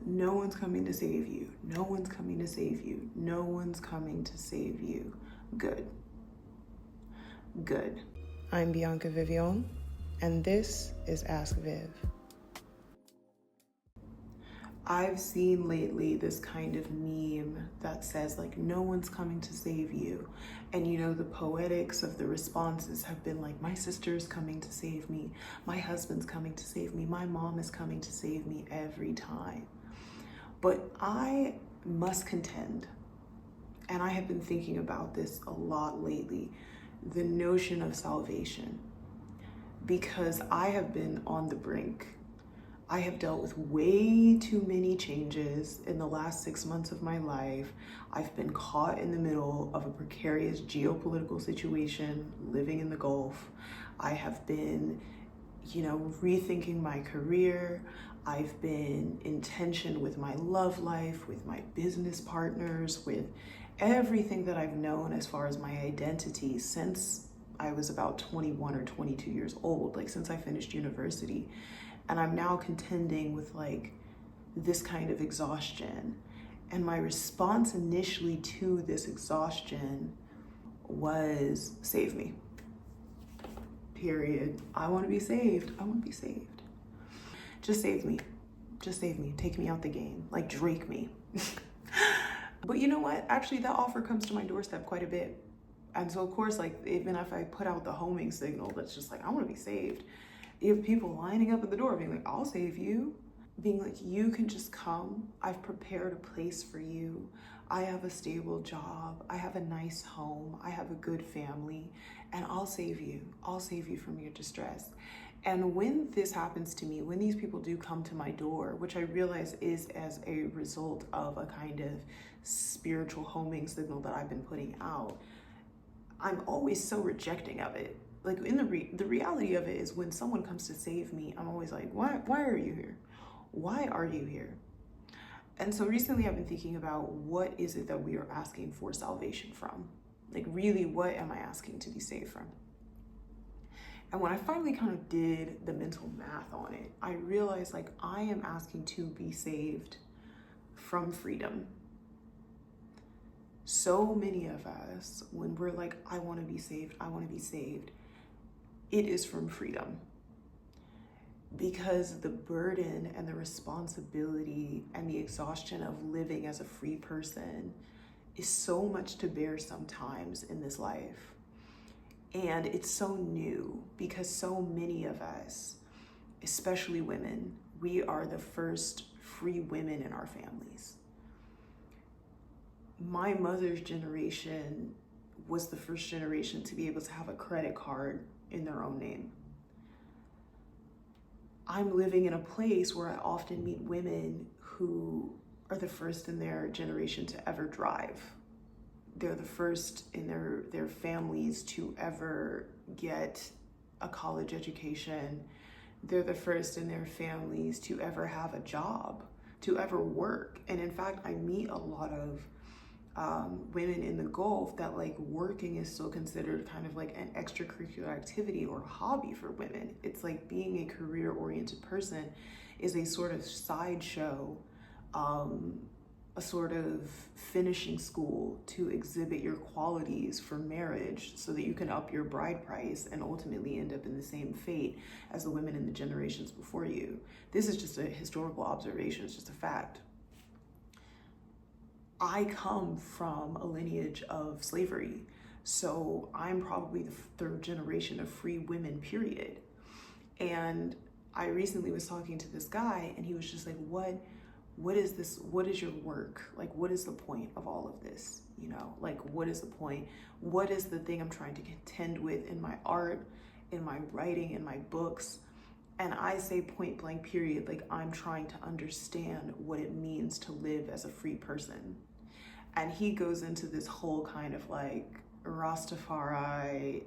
No one's coming to save you. No one's coming to save you. No one's coming to save you. Good. Good. I'm Bianca Vivian, and this is Ask Viv. I've seen lately this kind of meme that says like, no one's coming to save you. And you know, the poetics of the responses have been like, my sister's coming to save me. My husband's coming to save me. My mom is coming to save me every time. But I must contend, and I have been thinking about this a lot lately, the notion of salvation, because I have been on the brink. I have dealt with way too many changes in the last 6 months of my life. I've been caught in the middle of a precarious geopolitical situation, living in the Gulf. I have been, rethinking my career. I've been in tension with my love life, with my business partners, with everything that I've known as far as my identity since I was about 21 or 22 years old, like since I finished university. And I'm now contending with like this kind of exhaustion. And my response initially to this exhaustion was, save me. Period. I want to be saved. I want to be saved. Just save me. Just save me. Take me out the game. Like Drake me. But you know what? Actually, that offer comes to my doorstep quite a bit. And so, of course, like, even if I put out the homing signal that's just like, I want to be saved, you have people lining up at the door being like, I'll save you. Being like, you can just come. I've prepared a place for you. I have a stable job. I have a nice home. I have a good family. And I'll save you. I'll save you from your distress. And when this happens to me, when these people do come to my door, which I realize is as a result of a kind of spiritual homing signal that I've been putting out, I'm always so rejecting of it. Like in the reality of it is when someone comes to save me, I'm always like, why are you here? Why are you here? And so recently I've been thinking about what is it that we are asking for salvation from? Like really, what am I asking to be saved from? And when I finally kind of did the mental math on it, I realized like I am asking to be saved from freedom. So many of us, when we're like, I want to be saved, I want to be saved, it is from freedom. Because the burden and the responsibility and the exhaustion of living as a free person is so much to bear sometimes in this life. And it's so new because so many of us, especially women, we are the first free women in our families. My mother's generation was the first generation to be able to have a credit card in their own name. I'm living in a place where I often meet women who are the first in their generation to ever drive. They're the first in their families to ever get a college education. They're the first in their families to ever have a job, to ever work. And in fact, I meet a lot of women in the Gulf that like working is still considered kind of like an extracurricular activity or hobby for women. It's like being a career-oriented person is a sort of sideshow, a sort of finishing school to exhibit your qualities for marriage so that you can up your bride price and ultimately end up in the same fate as the women in the generations before you. This is just a historical observation, it's just a fact. I come from a lineage of slavery, so I'm probably the third generation of free women, period. And I recently was talking to this guy and he was just like, what is this? What is your work? Like, what is the point of all of this? You know, like, what is the point? What is the thing I'm trying to contend with in my art, in my writing, in my books? And I say point blank, period, like I'm trying to understand what it means to live as a free person. And he goes into this whole kind of like Rastafari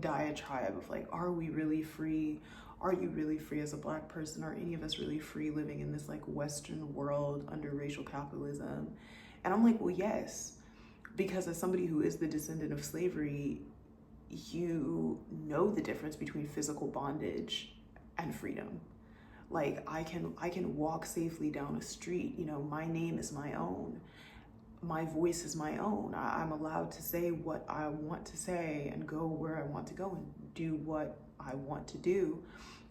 diatribe of like, are we really free? Are you really free as a Black person? Are any of us really free living in this like Western world under racial capitalism? And I'm like, well, yes, because as somebody who is the descendant of slavery, you know the difference between physical bondage and freedom. Like I can walk safely down a street. You know, my name is my own. My voice is my own. I'm allowed to say what I want to say and go where I want to go and do what I want to do.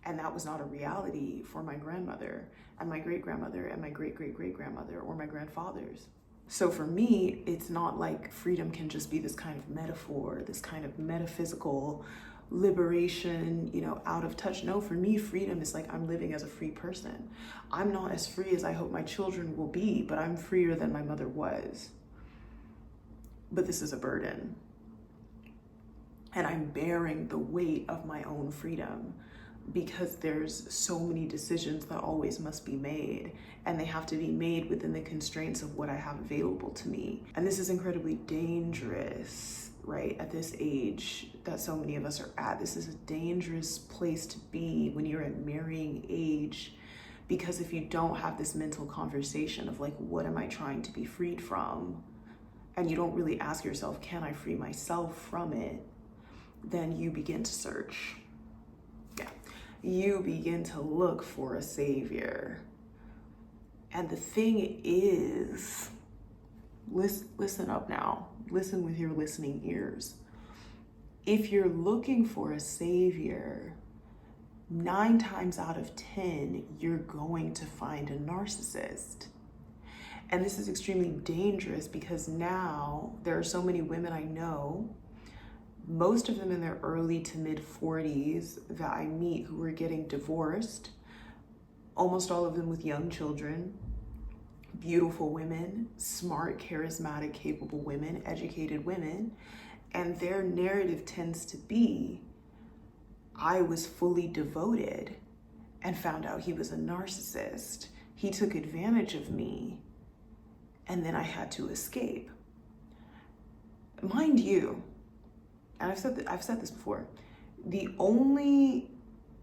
And that was not a reality for my grandmother and my great-grandmother and my great-great-great-grandmother or my grandfathers. So for me, it's not like freedom can just be this kind of metaphor, this kind of metaphysical liberation, you know, out of touch. No, for me, freedom is like I'm living as a free person. I'm not as free as I hope my children will be, but I'm freer than my mother was. But this is a burden. And I'm bearing the weight of my own freedom because there's so many decisions that always must be made, and they have to be made within the constraints of what I have available to me. And this is incredibly dangerous, right? At this age that so many of us are at, this is a dangerous place to be when you're at marrying age, because if you don't have this mental conversation of like, what am I trying to be freed from? And you don't really ask yourself, can I free myself from it? Then you begin to search. Yeah. You begin to look for a savior. And the thing is, listen up now. Listen with your listening ears. If you're looking for a savior, 9 times out of 10, you're going to find a narcissist. And this is extremely dangerous because now there are so many women I know, most of them in their early to mid 40s, that I meet who are getting divorced, almost all of them with young children, beautiful women, smart, charismatic, capable women, educated women, and their narrative tends to be, I was fully devoted and found out he was a narcissist. He took advantage of me, and then I had to escape. Mind you, and I've said this before, the only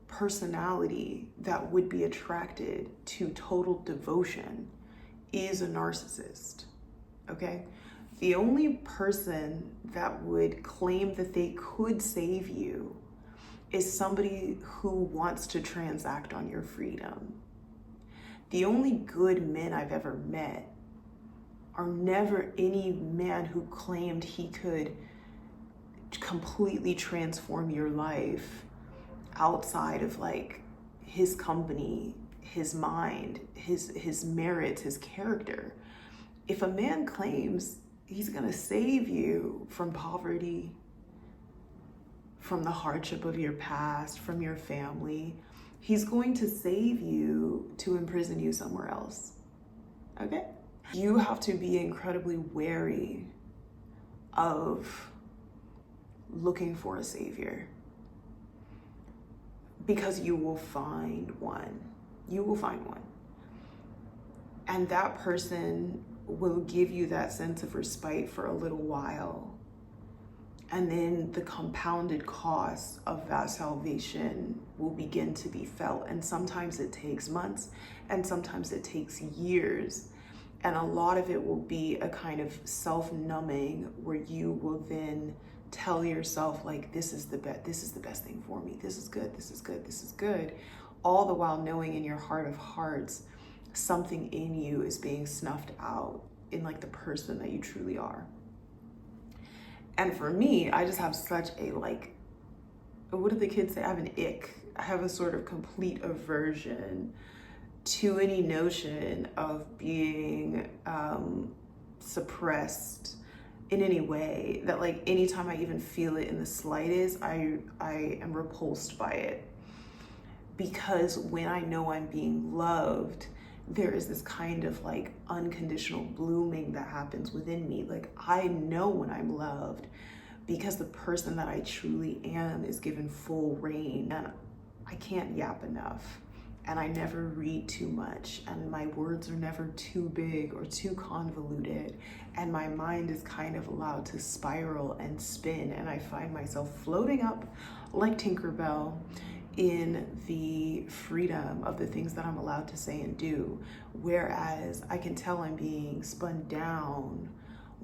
personality that would be attracted to total devotion is a narcissist, okay? The only person that would claim that they could save you is somebody who wants to transact on your freedom. The only good men I've ever met are never any man who claimed he could completely transform your life outside of like his company, his mind, his merits, his character. If a man claims he's gonna save you from poverty, from the hardship of your past, from your family, he's going to save you to imprison you somewhere else, okay? You have to be incredibly wary of looking for a savior, because you will find one. You will find one. And that person will give you that sense of respite for a little while. And then the compounded cost of that salvation will begin to be felt. And sometimes it takes months, and sometimes it takes years. And a lot of it will be a kind of self-numbing where you will then tell yourself like, this is the best thing for me. This is good, this is good, this is good. All the while knowing in your heart of hearts, something in you is being snuffed out in like the person that you truly are. And for me, I just have such a like, what do the kids say? I have an ick. I have a sort of complete aversion to any notion of being suppressed in any way, that like anytime I even feel it in the slightest, I am repulsed by it. Because when I know I'm being loved, there is this kind of like unconditional blooming that happens within me. Like I know when I'm loved because the person that I truly am is given full reign, and I can't yap enough, and I never read too much, and my words are never too big or too convoluted, and my mind is kind of allowed to spiral and spin, and I find myself floating up like Tinkerbell in the freedom of the things that I'm allowed to say and do. Whereas I can tell I'm being spun down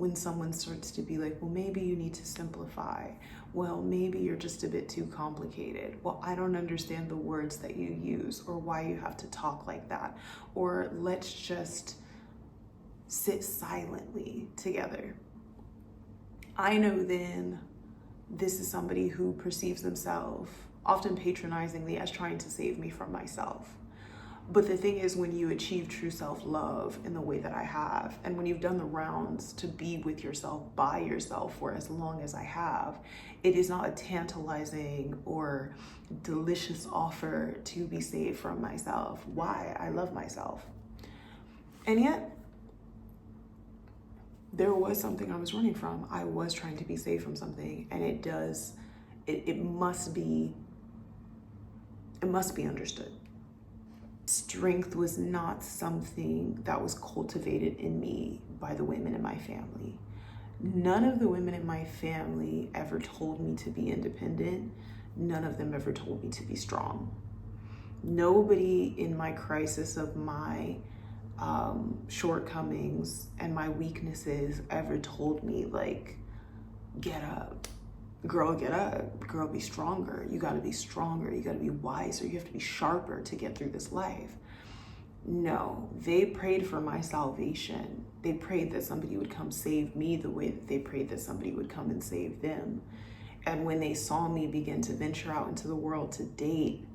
when someone starts to be like, well, maybe you need to simplify. Well, maybe you're just a bit too complicated. Well, I don't understand the words that you use or why you have to talk like that. Or let's just sit silently together. I know then this is somebody who perceives themselves, often patronizingly, as trying to save me from myself. But the thing is, when you achieve true self-love in the way that I have, and when you've done the rounds to be with yourself, by yourself for as long as I have, it is not a tantalizing or delicious offer to be saved from myself. Why? I love myself. And yet, there was something I was running from. I was trying to be saved from something, and it must be understood. Strength was not something that was cultivated in me by the women in my family. None of the women in my family ever told me to be independent. None of them ever told me to be strong. Nobody in my crisis of my shortcomings and my weaknesses ever told me, like, get up. Girl, get up. Girl, be stronger. You got to be stronger. You got to be wiser. You have to be sharper to get through this life. No, they prayed for my salvation. They prayed that somebody would come save me the way that they prayed that somebody would come and save them. And when they saw me begin to venture out into the world to date,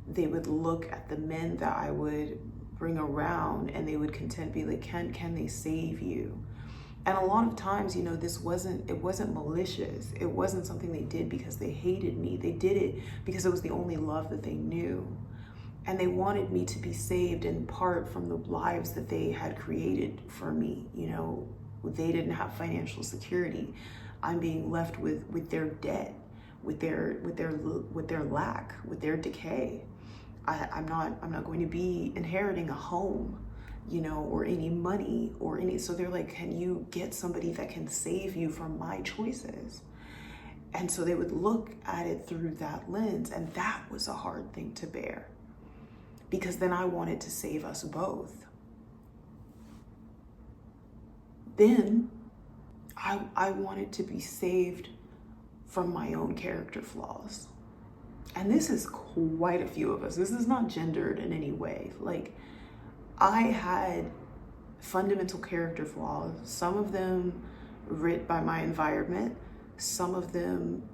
they would look at the men that I would bring around and they would be like, can they save you? And a lot of times, you know, it wasn't malicious. It wasn't something they did because they hated me. They did it because it was the only love that they knew. And they wanted me to be saved in part from the lives that they had created for me. You know, they didn't have financial security. I'm being left with their debt, with their lack, with their decay. I'm not going to be inheriting a home, you know, or any money or any, so they're like, can you get somebody that can save you from my choices? And so they would look at it through that lens, and that was a hard thing to bear, because then I wanted to save us both. Then I wanted to be saved from my own character flaws. And this is quite a few of us. This is not gendered in any way. Like, I had fundamental character flaws, some of them writ by my environment, some of them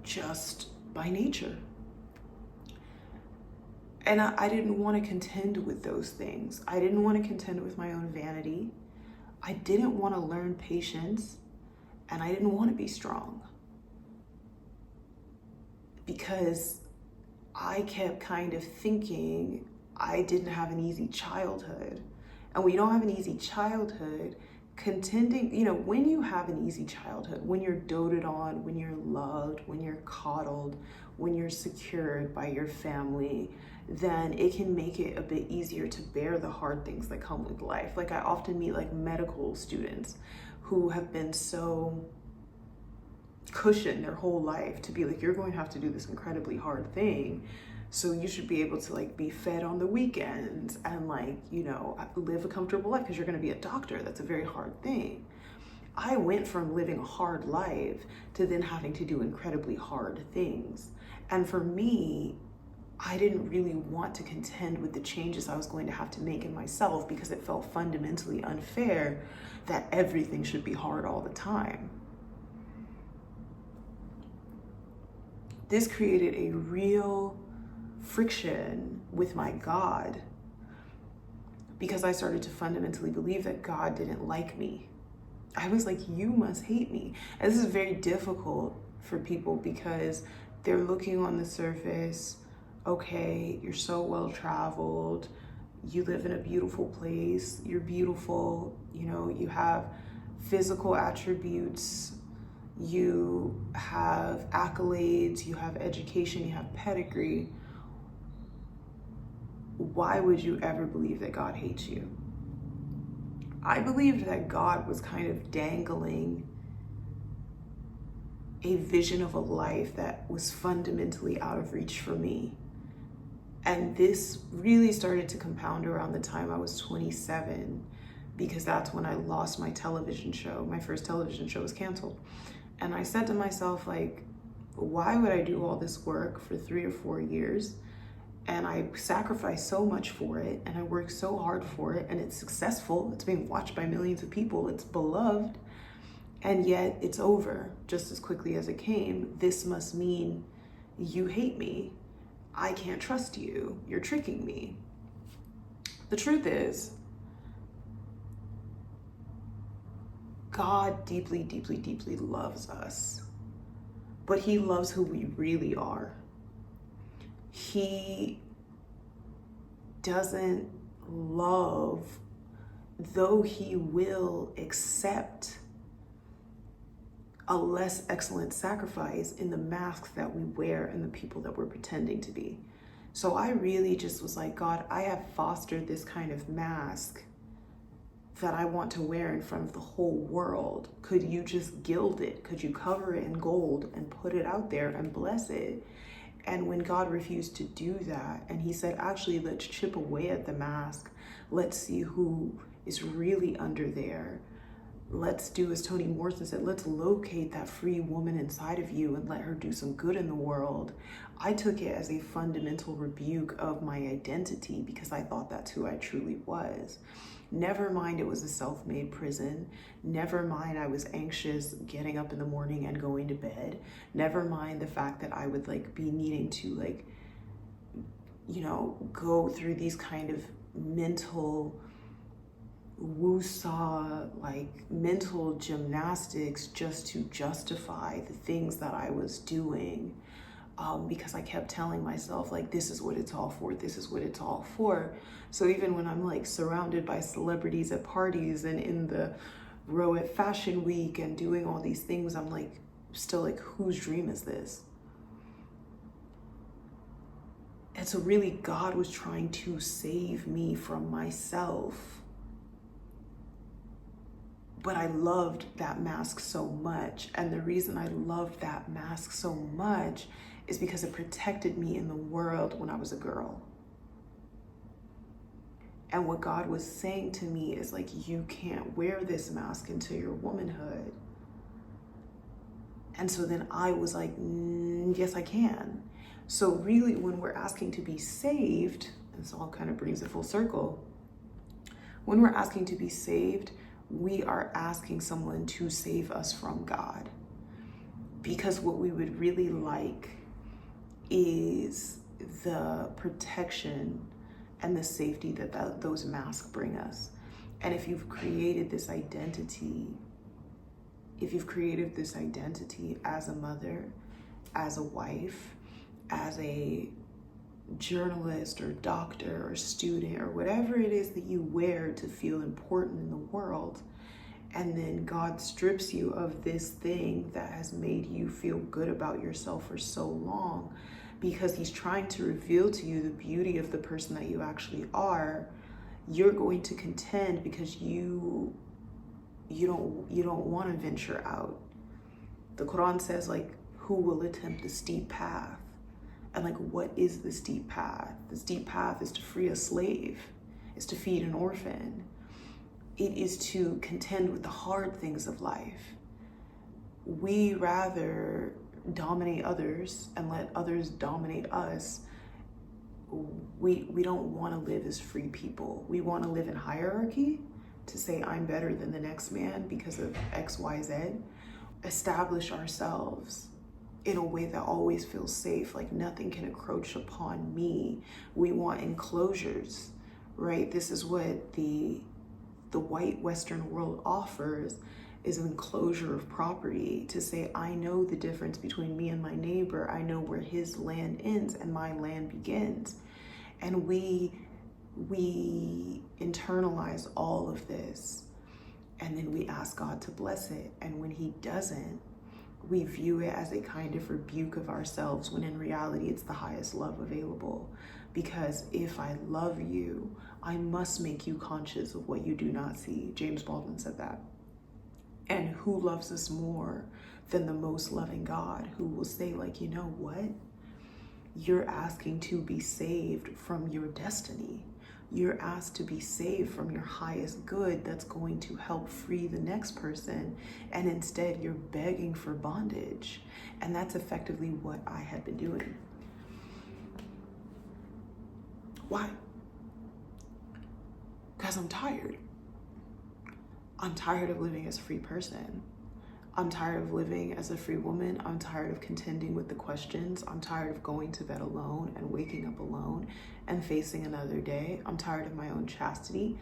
just by nature. And I didn't want to contend with those things. I didn't want to contend with my own vanity. I didn't want to learn patience, and I didn't want to be strong. Because I kept kind of thinking I didn't have an easy childhood. And when you don't have an easy childhood, contending, you know, when you have an easy childhood, when you're doted on, when you're loved, when you're coddled, when you're secured by your family, then it can make it a bit easier to bear the hard things that come with life. Like, I often meet like medical students who have been so cushioned their whole life to be like, you're going to have to do this incredibly hard thing, so you should be able to like be fed on the weekends and like, you know, live a comfortable life because you're going to be a doctor. That's a very hard thing. I went from living a hard life to then having to do incredibly hard things. And for me, I didn't really want to contend with the changes I was going to have to make in myself, because it felt fundamentally unfair that everything should be hard all the time. This created a real friction with my God, because I started to fundamentally believe that God didn't like me. I was like, you must hate me. And this is very difficult for people because they're looking on the surface. Okay, you're so well traveled. You live in a beautiful place. You're beautiful. You know, you have physical attributes. You have accolades. You have education. You have pedigree. Why would you ever believe that God hates you? I believed that God was kind of dangling a vision of a life that was fundamentally out of reach for me. And this really started to compound around the time I was 27, because that's when I lost my television show. My first television show was canceled. And I said to myself, like, why would I do all this work for 3 or 4 years? And I sacrificed so much for it, and I worked so hard for it, and it's successful. It's being watched by millions of people. It's beloved. And yet it's over just as quickly as it came. This must mean you hate me. I can't trust you. You're tricking me. The truth is, God deeply, deeply, deeply loves us, but he loves who we really are. He doesn't love, though he will accept a less excellent sacrifice in the masks that we wear and the people that we're pretending to be. So I really just was like, God, I have fostered this kind of mask that I want to wear in front of the whole world. Could you just gild it? Could you cover it in gold and put it out there and bless it? And when God refused to do that, and he said, actually, let's chip away at the mask. Let's see who is really under there. Let's do as Toni Morrison said, let's locate that free woman inside of you and let her do some good in the world. I took it as a fundamental rebuke of my identity because I thought that's who I truly was. Never mind it was a self-made prison. Never mind I was anxious getting up in the morning and going to bed. Never mind the fact that I would be needing to go through these kind of mental woo-saw, mental gymnastics just to justify the things that I was doing. Because I kept telling myself, this is what it's all for, this is what it's all for. So even when I'm surrounded by celebrities at parties and in the row at Fashion Week and doing all these things, I'm still whose dream is this? And so really God was trying to save me from myself. But I loved that mask so much. And the reason I loved that mask so much is because it protected me in the world when I was a girl. And what God was saying to me is you can't wear this mask into your womanhood. And so then I was yes, I can. So really when we're asking to be saved, and this all kind of brings it full circle, when we're asking to be saved, we are asking someone to save us from God. Because what we would really like is the protection and the safety that those masks bring us. And if you've created this identity, as a mother, as a wife, as a journalist or doctor or student or whatever it is that you wear to feel important in the world, and then God strips you of this thing that has made you feel good about yourself for so long, because he's trying to reveal to you the beauty of the person that you actually are, you're going to contend because you don't want to venture out. The Quran says who will attempt the steep path? And what is the steep path? The steep path is to free a slave, is to feed an orphan. It is to contend with the hard things of life. We rather dominate others and let others dominate us. We don't want to live as free people. We want to live in hierarchy, to say I'm better than the next man because of X, Y, Z. Establish ourselves in a way that always feels safe, nothing can encroach upon me. We want enclosures, right? This is what the white Western world offers, is an enclosure of property, to say, I know the difference between me and my neighbor. I know where his land ends and my land begins. And we internalize all of this, and then we ask God to bless it. And when he doesn't, we view it as a kind of rebuke of ourselves, when in reality it's the highest love available. Because if I love you, I must make you conscious of what you do not see. James Baldwin said that. And who loves us more than the most loving God, who will say you know what? You're asking to be saved from your destiny. You're asked to be saved from your highest good that's going to help free the next person. And instead, you're begging for bondage. And that's effectively what I had been doing. Why? Because I'm tired. I'm tired of living as a free person. I'm tired of living as a free woman. I'm tired of contending with the questions. I'm tired of going to bed alone and waking up alone and facing another day. I'm tired of my own chastity.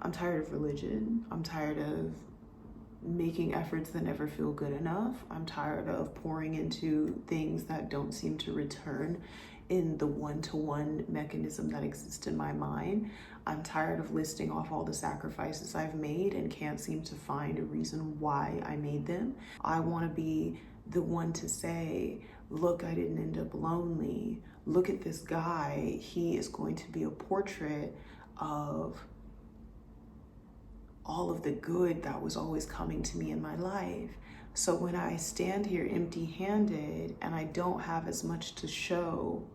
I'm tired of religion. I'm tired of making efforts that never feel good enough. I'm tired of pouring into things that don't seem to return in the one-to-one mechanism that exists in my mind. I'm tired of listing off all the sacrifices I've made and can't seem to find a reason why I made them. I want to be the one to say, look, I didn't end up lonely. Look at this guy. He is going to be a portrait of all of the good that was always coming to me in my life. So when I stand here empty-handed and I don't have as much to show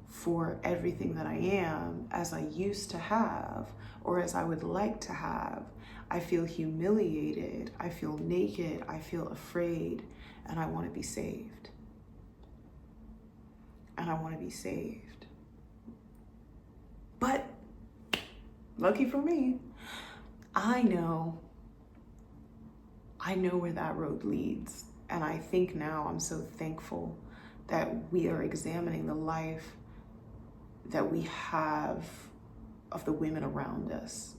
for everything that I am as I used to have, or as I would like to have, I feel humiliated, I feel naked, I feel afraid, and I want to be saved. And I want to be saved. But, lucky for me, I know where that road leads. And I think now I'm so thankful that we are examining the life that we have of the women around us.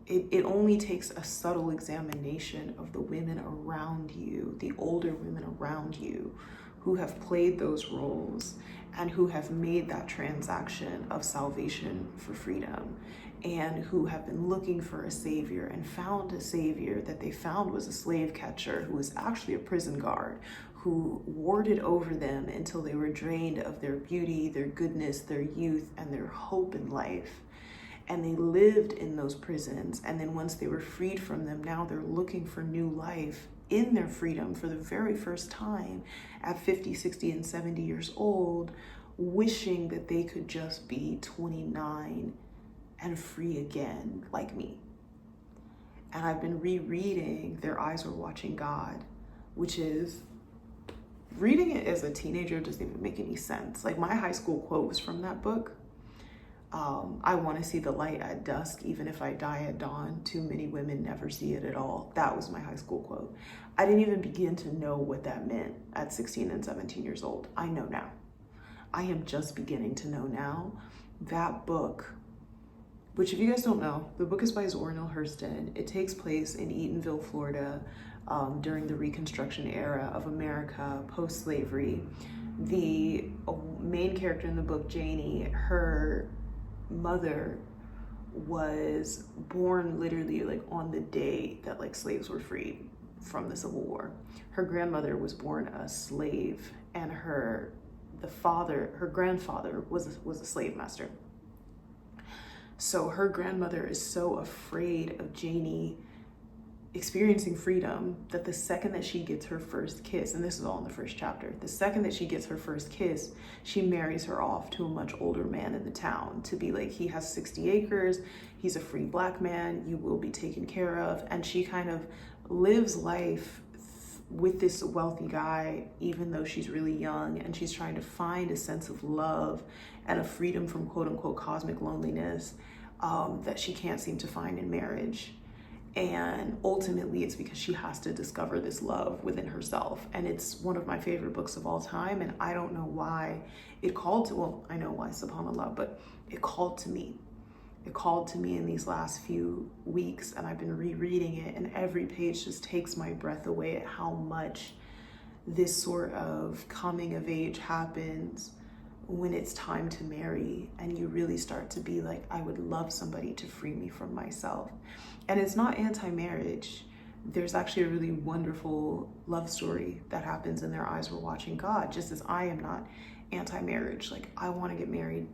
It only takes a subtle examination of the women around you, the older women around you, who have played those roles and who have made that transaction of salvation for freedom, and who have been looking for a savior and found a savior that they found was a slave catcher who was actually a prison guard, who warded over them until they were drained of their beauty, their goodness, their youth, and their hope in life. And they lived in those prisons. And then once they were freed from them, now they're looking for new life in their freedom for the very first time at 50, 60, and 70 years old, wishing that they could just be 29 and free again, like me. And I've been rereading Their Eyes Were Watching God, which is, reading it as a teenager doesn't even make any sense. Like, my high school quote was from that book. I want to see the light at dusk, even if I die at dawn. Too many women never see it at all. That was my high school quote. I didn't even begin to know what that meant at 16 and 17 years old. I know now. I am just beginning to know now. That book, which if you guys don't know, the book is by Zora Neale Hurston. It takes place in Eatonville, Florida, during the Reconstruction era of America, post-slavery. The main character in the book, Janie, her mother was born literally like on the day that like slaves were freed from the Civil War. Her grandmother was born a slave, and her grandfather was a slave master. So her grandmother is so afraid of Janie experiencing freedom that the second that she gets her first kiss, and this is all in the first chapter, the second that she gets her first kiss, she marries her off to a much older man in the town to be like, he has 60 acres, he's a free black man, you will be taken care of. And she kind of lives life with this wealthy guy, even though she's really young, and she's trying to find a sense of love and a freedom from quote unquote cosmic loneliness that she can't seem to find in marriage. And ultimately it's because she has to discover this love within herself. And it's one of my favorite books of all time. And I don't know why it called to, well, I know why, subhanAllah, but it called to me. It called to me in these last few weeks, and I've been rereading it, and every page just takes my breath away at how much this sort of coming of age happens when it's time to marry, and you really start to be like, I would love somebody to free me from myself. And it's not anti-marriage. There's actually a really wonderful love story that happens in Their Eyes Were Watching God, just as I am not anti-marriage. Like, I want to get married,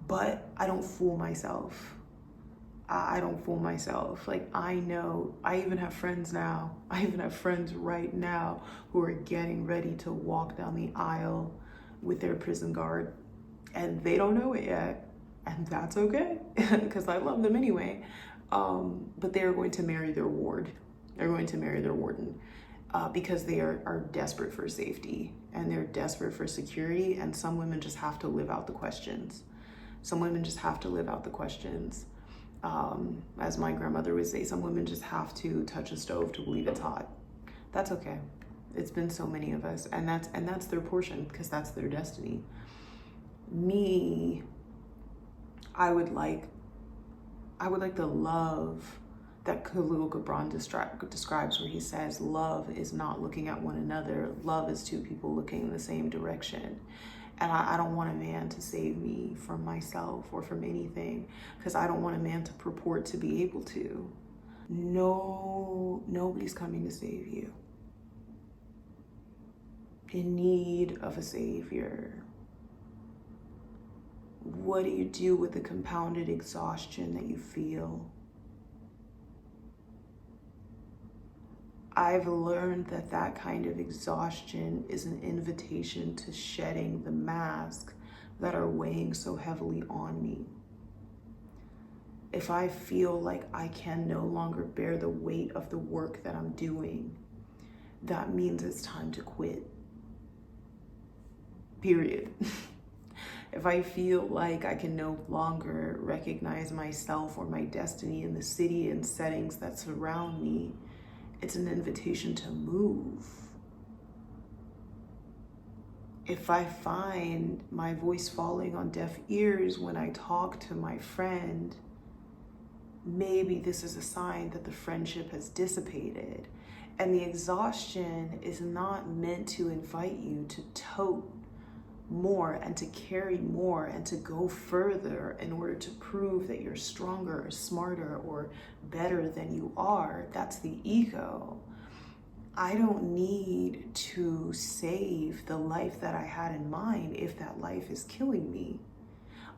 but I don't fool myself. I don't fool myself. Like, I know, I even have friends now. I even have friends right now who are getting ready to walk down the aisle with their prison guard, and they don't know it yet. and that's okay because I love them anyway. But they are going to marry their ward. They're going to marry their warden because they are desperate for safety and they're desperate for security. And some women just have to live out the questions. Some women just have to live out the questions. As my grandmother would say, some women just have to touch a stove to believe it's hot. That's okay. It's been so many of us, and that's their portion because that's their destiny. Me, I would like the love that Khalil Gibran describes, where he says, love is not looking at one another. Love is two people looking in the same direction. And I don't want a man to save me from myself or from anything, because I don't want a man to purport to be able to. No, nobody's coming to save you. In need of a savior. What do you do with the compounded exhaustion that you feel? I've learned that that kind of exhaustion is an invitation to shedding the masks that are weighing so heavily on me. If I feel like I can no longer bear the weight of the work that I'm doing, that means it's time to quit. Period. If I feel like I can no longer recognize myself or my destiny in the city and settings that surround me, it's an invitation to move. If I find my voice falling on deaf ears when I talk to my friend, maybe this is a sign that the friendship has dissipated. And the exhaustion is not meant to invite you to tote more and to carry more and to go further in order to prove that you're stronger or smarter or better than you are. That's the ego. I don't need to save the life that I had in mind if that life is killing me.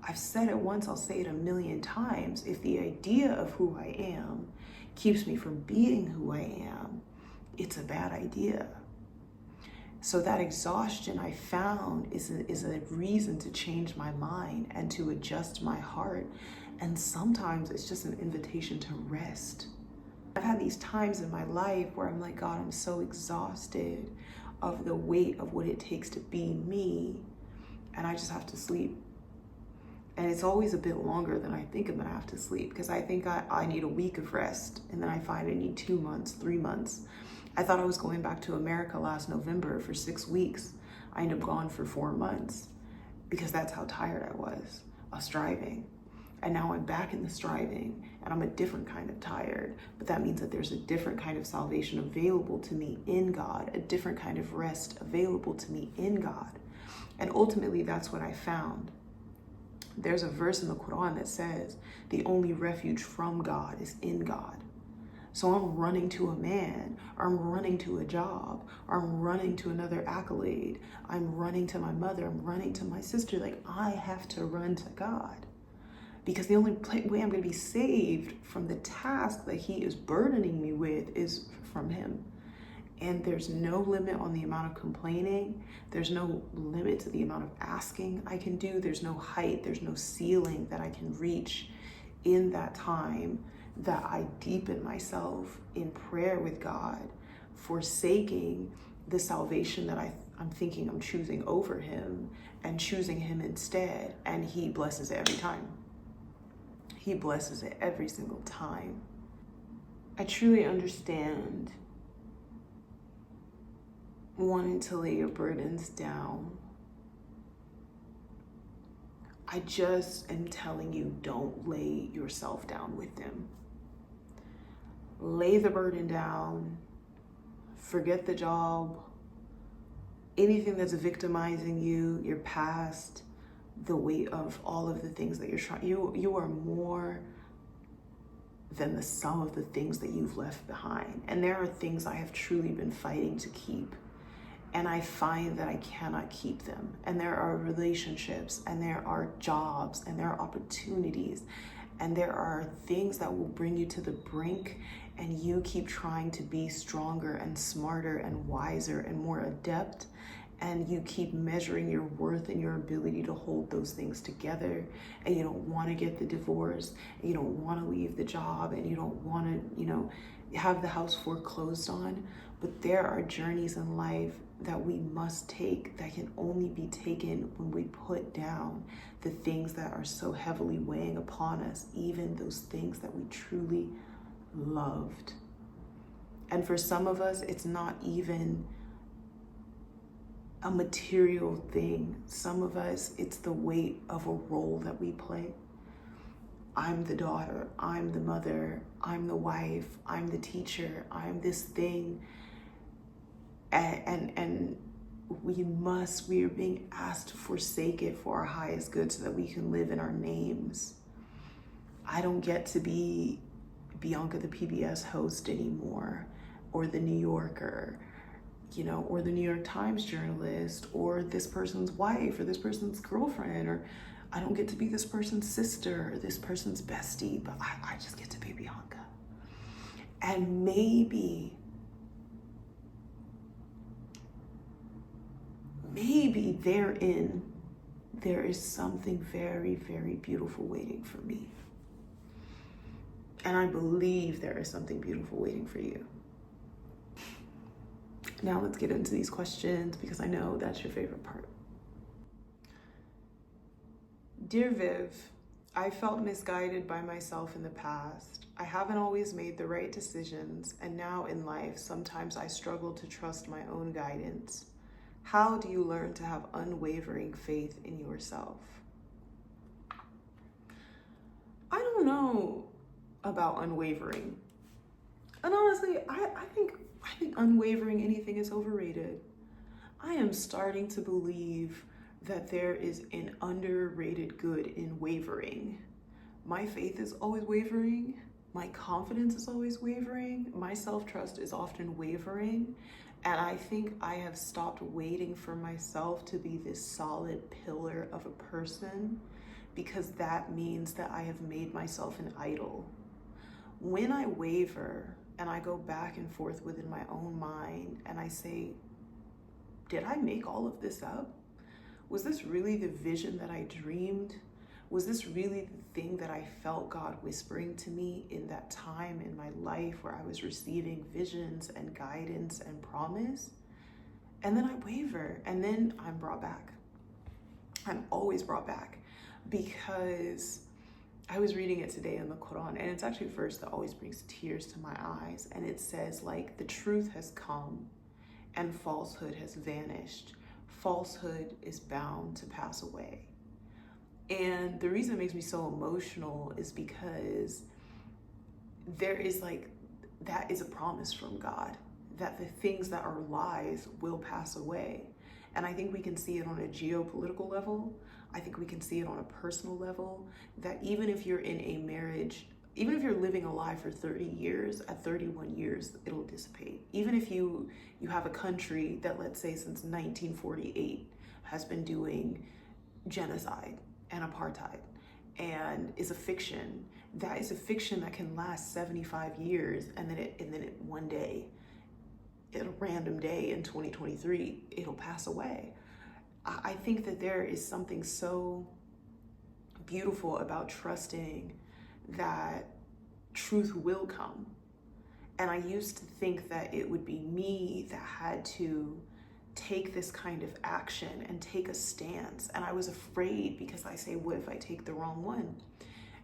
I've said it once, I'll say it a million times. If the idea of who I am keeps me from being who I am, it's a bad idea. So that exhaustion I found is a reason to change my mind and to adjust my heart. And sometimes it's just an invitation to rest. I've had these times in my life where I'm like, God, I'm so exhausted of the weight of what it takes to be me. And I just have to sleep. And it's always a bit longer than I think I'm gonna have to sleep, because I think I need a week of rest. And then I find I need 2 months, 3 months. I thought I was going back to America last November for 6 weeks. I ended up gone for 4 months because that's how tired I was striving. And now I'm back in the striving and I'm a different kind of tired, but that means that there's a different kind of salvation available to me in God, a different kind of rest available to me in God. And ultimately that's what I found. There's a verse in the Quran that says the only refuge from God is in God. So I'm running to a man, or I'm running to a job, or I'm running to another accolade. I'm running to my mother, I'm running to my sister. Like, I have to run to God, because the only way I'm going to be saved from the task that he is burdening me with is from him. And there's no limit on the amount of complaining. There's no limit to the amount of asking I can do. There's no height, there's no ceiling that I can reach in that time that I deepen myself in prayer with God, forsaking the salvation that I'm thinking I'm choosing over him and choosing him instead. And he blesses it every time. He blesses it every single time. I truly understand wanting to lay your burdens down. I just am telling you, don't lay yourself down with them. Lay the burden down, forget the job, anything that's victimizing you, your past, the weight of all of the things that you're trying. You are more than the sum of the things that you've left behind. And there are things I have truly been fighting to keep. And I find that I cannot keep them. And there are relationships, and there are jobs, and there are opportunities, and there are things that will bring you to the brink, and you keep trying to be stronger and smarter and wiser and more adept. and you keep measuring your worth and your ability to hold those things together, and you don't want to get the divorce, and you don't want to leave the job, and you don't want to, have the house foreclosed on. But there are journeys in life that we must take that can only be taken when we put down the things that are so heavily weighing upon us, even those things that we truly loved. And for some of us, it's not even a material thing. Some of us, it's the weight of a role that we play. I'm the daughter, I'm the mother, I'm the wife, I'm the teacher, I'm this thing. And we are being asked to forsake it for our highest good so that we can live in our names. I don't get to be Bianca the PBS host anymore, or the New Yorker, or the New York Times journalist, or this person's wife, or this person's girlfriend, or I don't get to be this person's sister, or this person's bestie, but I just get to be Bianca. And maybe therein, there is something very, very beautiful waiting for me. And I believe there is something beautiful waiting for you. Now let's get into these questions, because I know that's your favorite part. Dear Viv, I felt misguided by myself in the past. I haven't always made the right decisions, and now in life, sometimes I struggle to trust my own guidance. How do you learn to have unwavering faith in yourself? I don't know about unwavering. And honestly, I think unwavering anything is overrated. I am starting to believe that there is an underrated good in wavering. My faith is always wavering. My confidence is always wavering. My self-trust is often wavering. And I think I have stopped waiting for myself to be this solid pillar of a person, because that means that I have made myself an idol. When I waver and I go back and forth within my own mind and I say, did I make all of this up? Was this really the vision that I dreamed? Was this really the thing that I felt God whispering to me in that time in my life where I was receiving visions and guidance and promise? And then I waver, and then I'm brought back. I'm always brought back, because I was reading it today in the Quran, and it's actually a verse that always brings tears to my eyes. And it says, the truth has come and falsehood has vanished. Falsehood is bound to pass away. And the reason it makes me so emotional is because there is that is a promise from God, that the things that are lies will pass away. And I think we can see it on a geopolitical level. I think we can see it on a personal level, that even if you're in a marriage, even if you're living a lie for 30 years, at 31 years, it'll dissipate. Even if you have a country that, let's say, since 1948 has been doing genocide and apartheid and is a fiction, that is a fiction that can last 75 years, and then it one day, at a random day in 2023, it'll pass away. I think that there is something so beautiful about trusting that truth will come. And I used to think that it would be me that had to take this kind of action and take a stance. And I was afraid, because I say, what if I take the wrong one?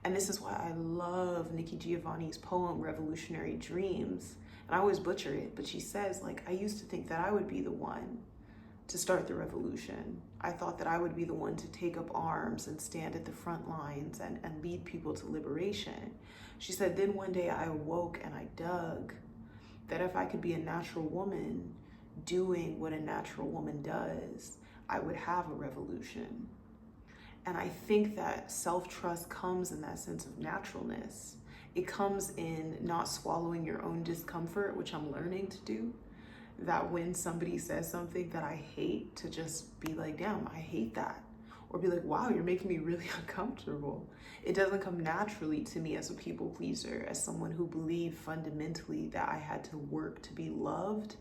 And this is why I love Nikki Giovanni's poem, Revolutionary Dreams. And I always butcher it, but she says, I used to think that I would be the one to start the revolution. I thought that I would be the one to take up arms and stand at the front lines and lead people to liberation. She said, then one day I awoke and I dug that if I could be a natural woman doing what a natural woman does, I would have a revolution. And I think that self-trust comes in that sense of naturalness. It comes in not swallowing your own discomfort, which I'm learning to do. That when somebody says something that I hate, to just be like, damn, I hate that. Or be like, wow, you're making me really uncomfortable. It doesn't come naturally to me as a people pleaser, as someone who believed fundamentally that I had to work to be loved.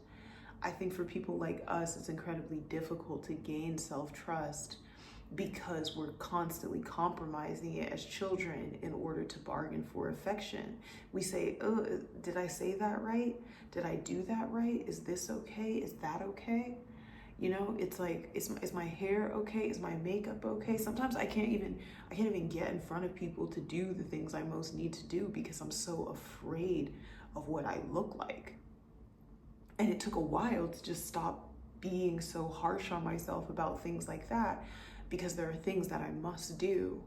I think for people like us, it's incredibly difficult to gain self-trust because we're constantly compromising it as children in order to bargain for affection. We say, oh, did I say that right? Did I do that right? Is this okay? Is that okay? You know, it's like, is my hair okay? Is my makeup okay? Sometimes I can't even get in front of people to do the things I most need to do because I'm so afraid of what I look like. And it took a while to just stop being so harsh on myself about things like that, because there are things that I must do.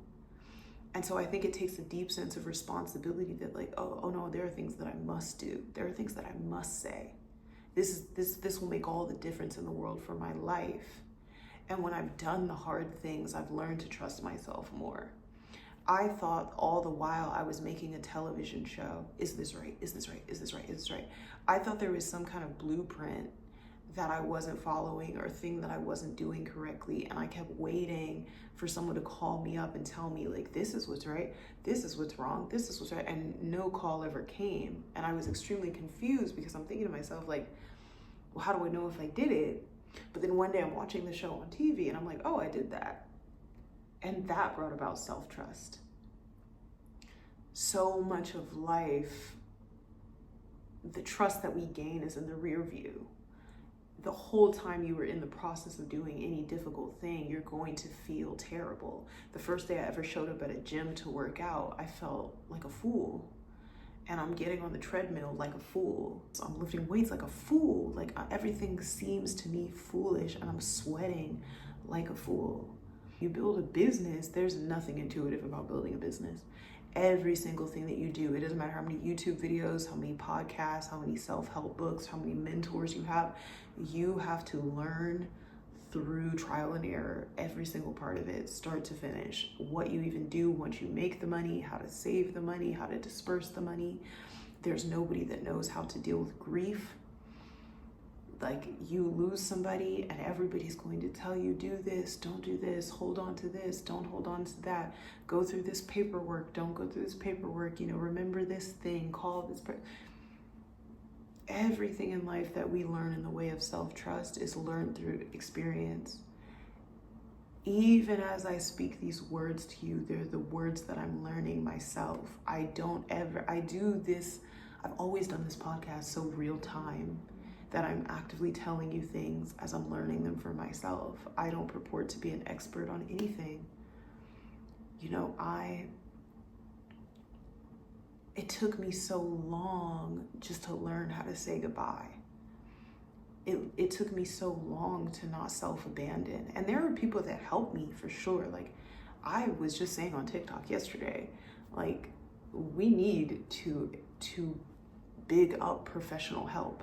And so I think it takes a deep sense of responsibility that like, oh no, there are things that I must do. There are things that I must say. This will make all the difference in the world for my life. And when I've done the hard things, I've learned to trust myself more. I thought all the while I was making a television show, is this right? Is this right? Is this right? Is this right? I thought there was some kind of blueprint that I wasn't following or thing that I wasn't doing correctly. And I kept waiting for someone to call me up and tell me like, this is what's right, this is what's wrong, this is what's right. And no call ever came. And I was extremely confused because I'm thinking to myself like, well, how do I know if I did it? But then one day I'm watching the show on TV and I'm like, oh, I did that. And that brought about self-trust. So much of life, the trust that we gain is in the rear view. The whole time you were in the process of doing any difficult thing, you're going to feel terrible. The first day I ever showed up at a gym to work out, I felt like a fool. And I'm getting on the treadmill like a fool. So I'm lifting weights like a fool. Like everything seems to me foolish and I'm sweating like a fool. You build a business, there's nothing intuitive about building a business. Every single thing that you do, it doesn't matter how many YouTube videos, how many podcasts, how many self-help books, how many mentors you have to learn through trial and error, every single part of it, start to finish. What you even do once you make the money, how to save the money, how to disperse the money. There's nobody that knows how to deal with grief. Like you lose somebody and everybody's going to tell you, do this, don't do this, hold on to this, don't hold on to that, go through this paperwork, don't go through this paperwork, you know, remember this thing, call this everything in life that we learn in the way of self-trust is learned through experience. Even as I speak these words to you, they're the words that I'm learning myself. I've always done this podcast so real time that I'm actively telling you things as I'm learning them for myself. I don't purport to be an expert on anything. You know, it took me so long just to learn how to say goodbye. It took me so long to not self-abandon. And there are people that help me for sure. Like I was just saying on TikTok yesterday, like we need to big up professional help.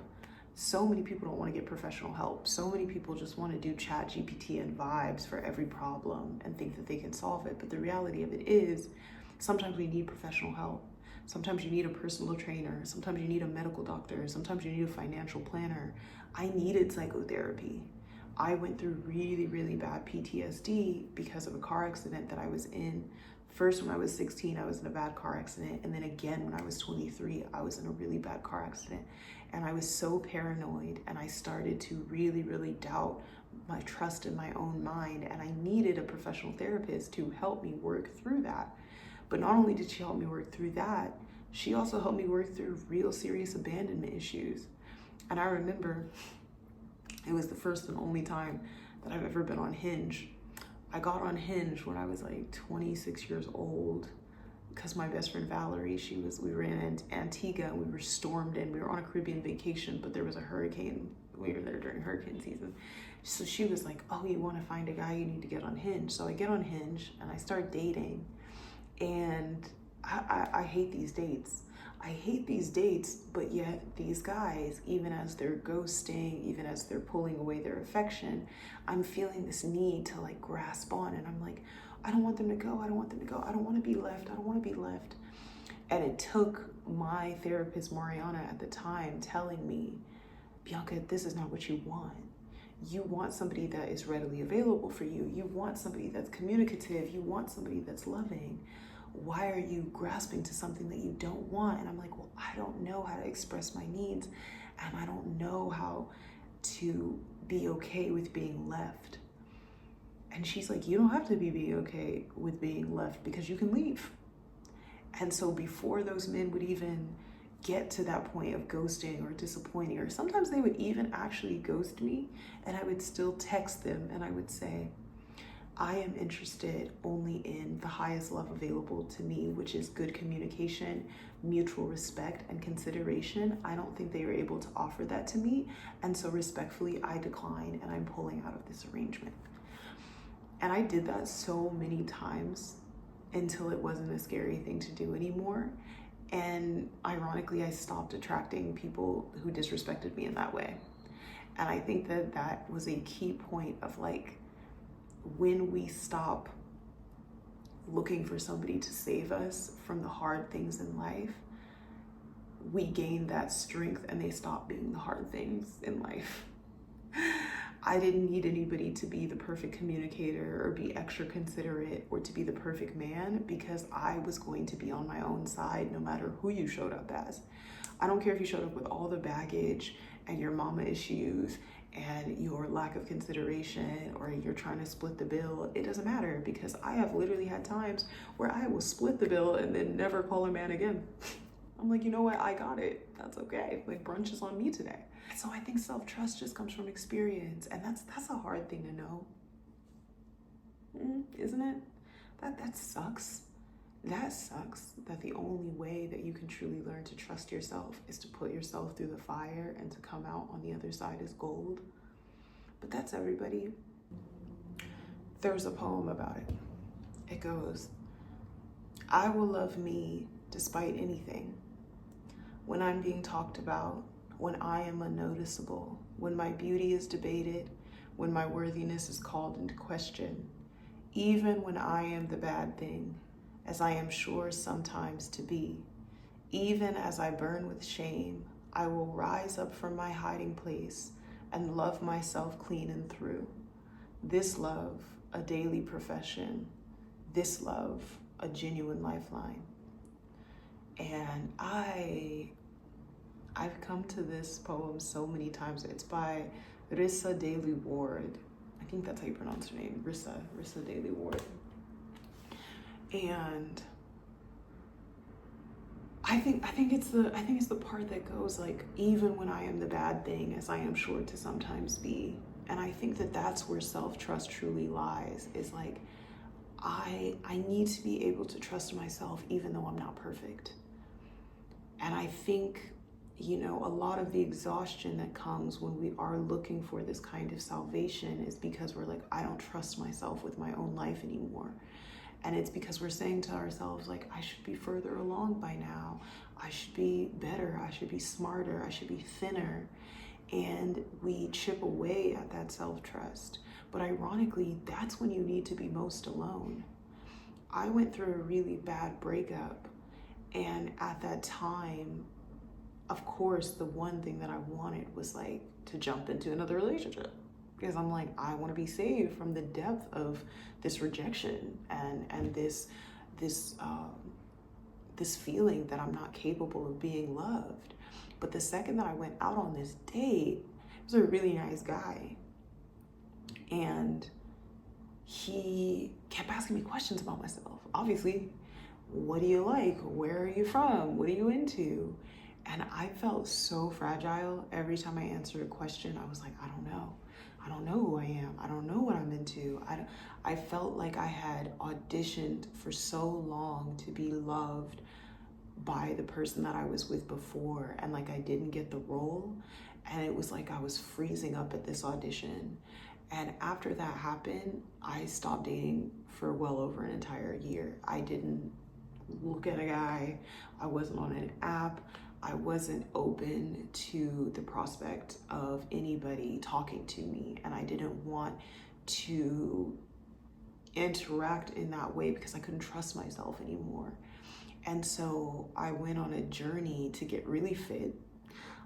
So many people don't want to get professional help. So many people just want to do chat GPT and vibes for every problem and think that they can solve it. But the reality of it is sometimes we need professional help. Sometimes you need a personal trainer. Sometimes you need a medical doctor. Sometimes you need a financial planner. I needed psychotherapy. I went through really, really bad PTSD because of a car accident that I was in. First, when I was 16, I was in a bad car accident. And then again, when I was 23, I was in a really bad car accident. And I was so paranoid and I started to really, really doubt my trust in my own mind. And I needed a professional therapist to help me work through that. But not only did she help me work through that, she also helped me work through real serious abandonment issues. And I remember it was the first and only time that I've ever been on Hinge. I got on Hinge when I was like 26 years old because my best friend Valerie, we were in Antigua and we were stormed in. We were on a Caribbean vacation, but there was a hurricane. We were there during hurricane season. So she was like, oh, you want to find a guy, you need to get on Hinge. So I get on Hinge and I start dating. And I hate these dates. I hate these dates, but yet these guys, even as they're ghosting, even as they're pulling away their affection, I'm feeling this need to like grasp on. And I'm like, I don't want them to go. I don't want them to go. I don't want to be left. I don't want to be left. And it took my therapist, Mariana, at the time telling me, Bianca, this is not what you want. You want somebody that is readily available for you. You want somebody that's communicative. You want somebody that's loving. Why are you grasping to something that you don't want? And I'm like, well, I don't know how to express my needs. And I don't know how to be okay with being left. And she's like, you don't have to be okay with being left because you can leave. And so before those men would even get to that point of ghosting or disappointing, or sometimes they would even actually ghost me, and I would still text them and I would say, I am interested only in the highest love available to me, which is good communication, mutual respect, and consideration. I don't think they are able to offer that to me. And so respectfully, I decline and I'm pulling out of this arrangement. And I did that so many times until it wasn't a scary thing to do anymore. And ironically, I stopped attracting people who disrespected me in that way. And I think that that was a key point of like, when we stop looking for somebody to save us from the hard things in life, we gain that strength and they stop being the hard things in life. I didn't need anybody to be the perfect communicator or be extra considerate or to be the perfect man, because I was going to be on my own side no matter who you showed up as. I don't care if you showed up with all the baggage and your mama issues and your lack of consideration, or you're trying to split the bill. It doesn't matter, because I have literally had times where I will split the bill and then never call a man again. I'm like, you know what? I got it. That's okay. Like, brunch is on me today. So I think self-trust just comes from experience, and that's a hard thing to know, isn't it? That sucks. That sucks that the only way that you can truly learn to trust yourself is to put yourself through the fire and to come out on the other side as gold. But that's everybody. There's a poem about it. It goes, I will love me despite anything. When I'm being talked about, when I am unnoticeable, when my beauty is debated, when my worthiness is called into question, even when I am the bad thing, as I am sure sometimes to be. Even as I burn with shame, I will rise up from my hiding place and love myself clean and through. This love, a daily profession. This love, a genuine lifeline. And I've come to this poem so many times. It's by Rissa Daly Ward. I think that's how you pronounce her name, Rissa Daly Ward. And I think it's the part that goes like, even when I am the bad thing, as I am sure to sometimes be. And I think that that's where self-trust truly lies, is like, I need to be able to trust myself even though I'm not perfect. And I think, a lot of the exhaustion that comes when we are looking for this kind of salvation is because we're like, I don't trust myself with my own life anymore. And it's because we're saying to ourselves, like, I should be further along by now. I should be better. I should be smarter. I should be thinner. And we chip away at that self-trust. But ironically, that's when you need to be most alone. I went through a really bad breakup. And at that time, of course, the one thing that I wanted was like to jump into another relationship. Because I'm like, I want to be saved from the depth of this rejection and this feeling that I'm not capable of being loved. But the second that I went out on this date, it was a really nice guy. And he kept asking me questions about myself. Obviously, what do you like? Where are you from? What are you into? And I felt so fragile every time I answered a question. I was like, I don't know. I don't know who I am. I don't know what I'm into. I felt like I had auditioned for so long to be loved by the person that I was with before, and like I didn't get the role. And it was like I was freezing up at this audition. And after that happened, I stopped dating for well over an entire year. I didn't look at a guy. I wasn't on an app. I wasn't open to the prospect of anybody talking to me, and I didn't want to interact in that way because I couldn't trust myself anymore. And so I went on a journey to get really fit.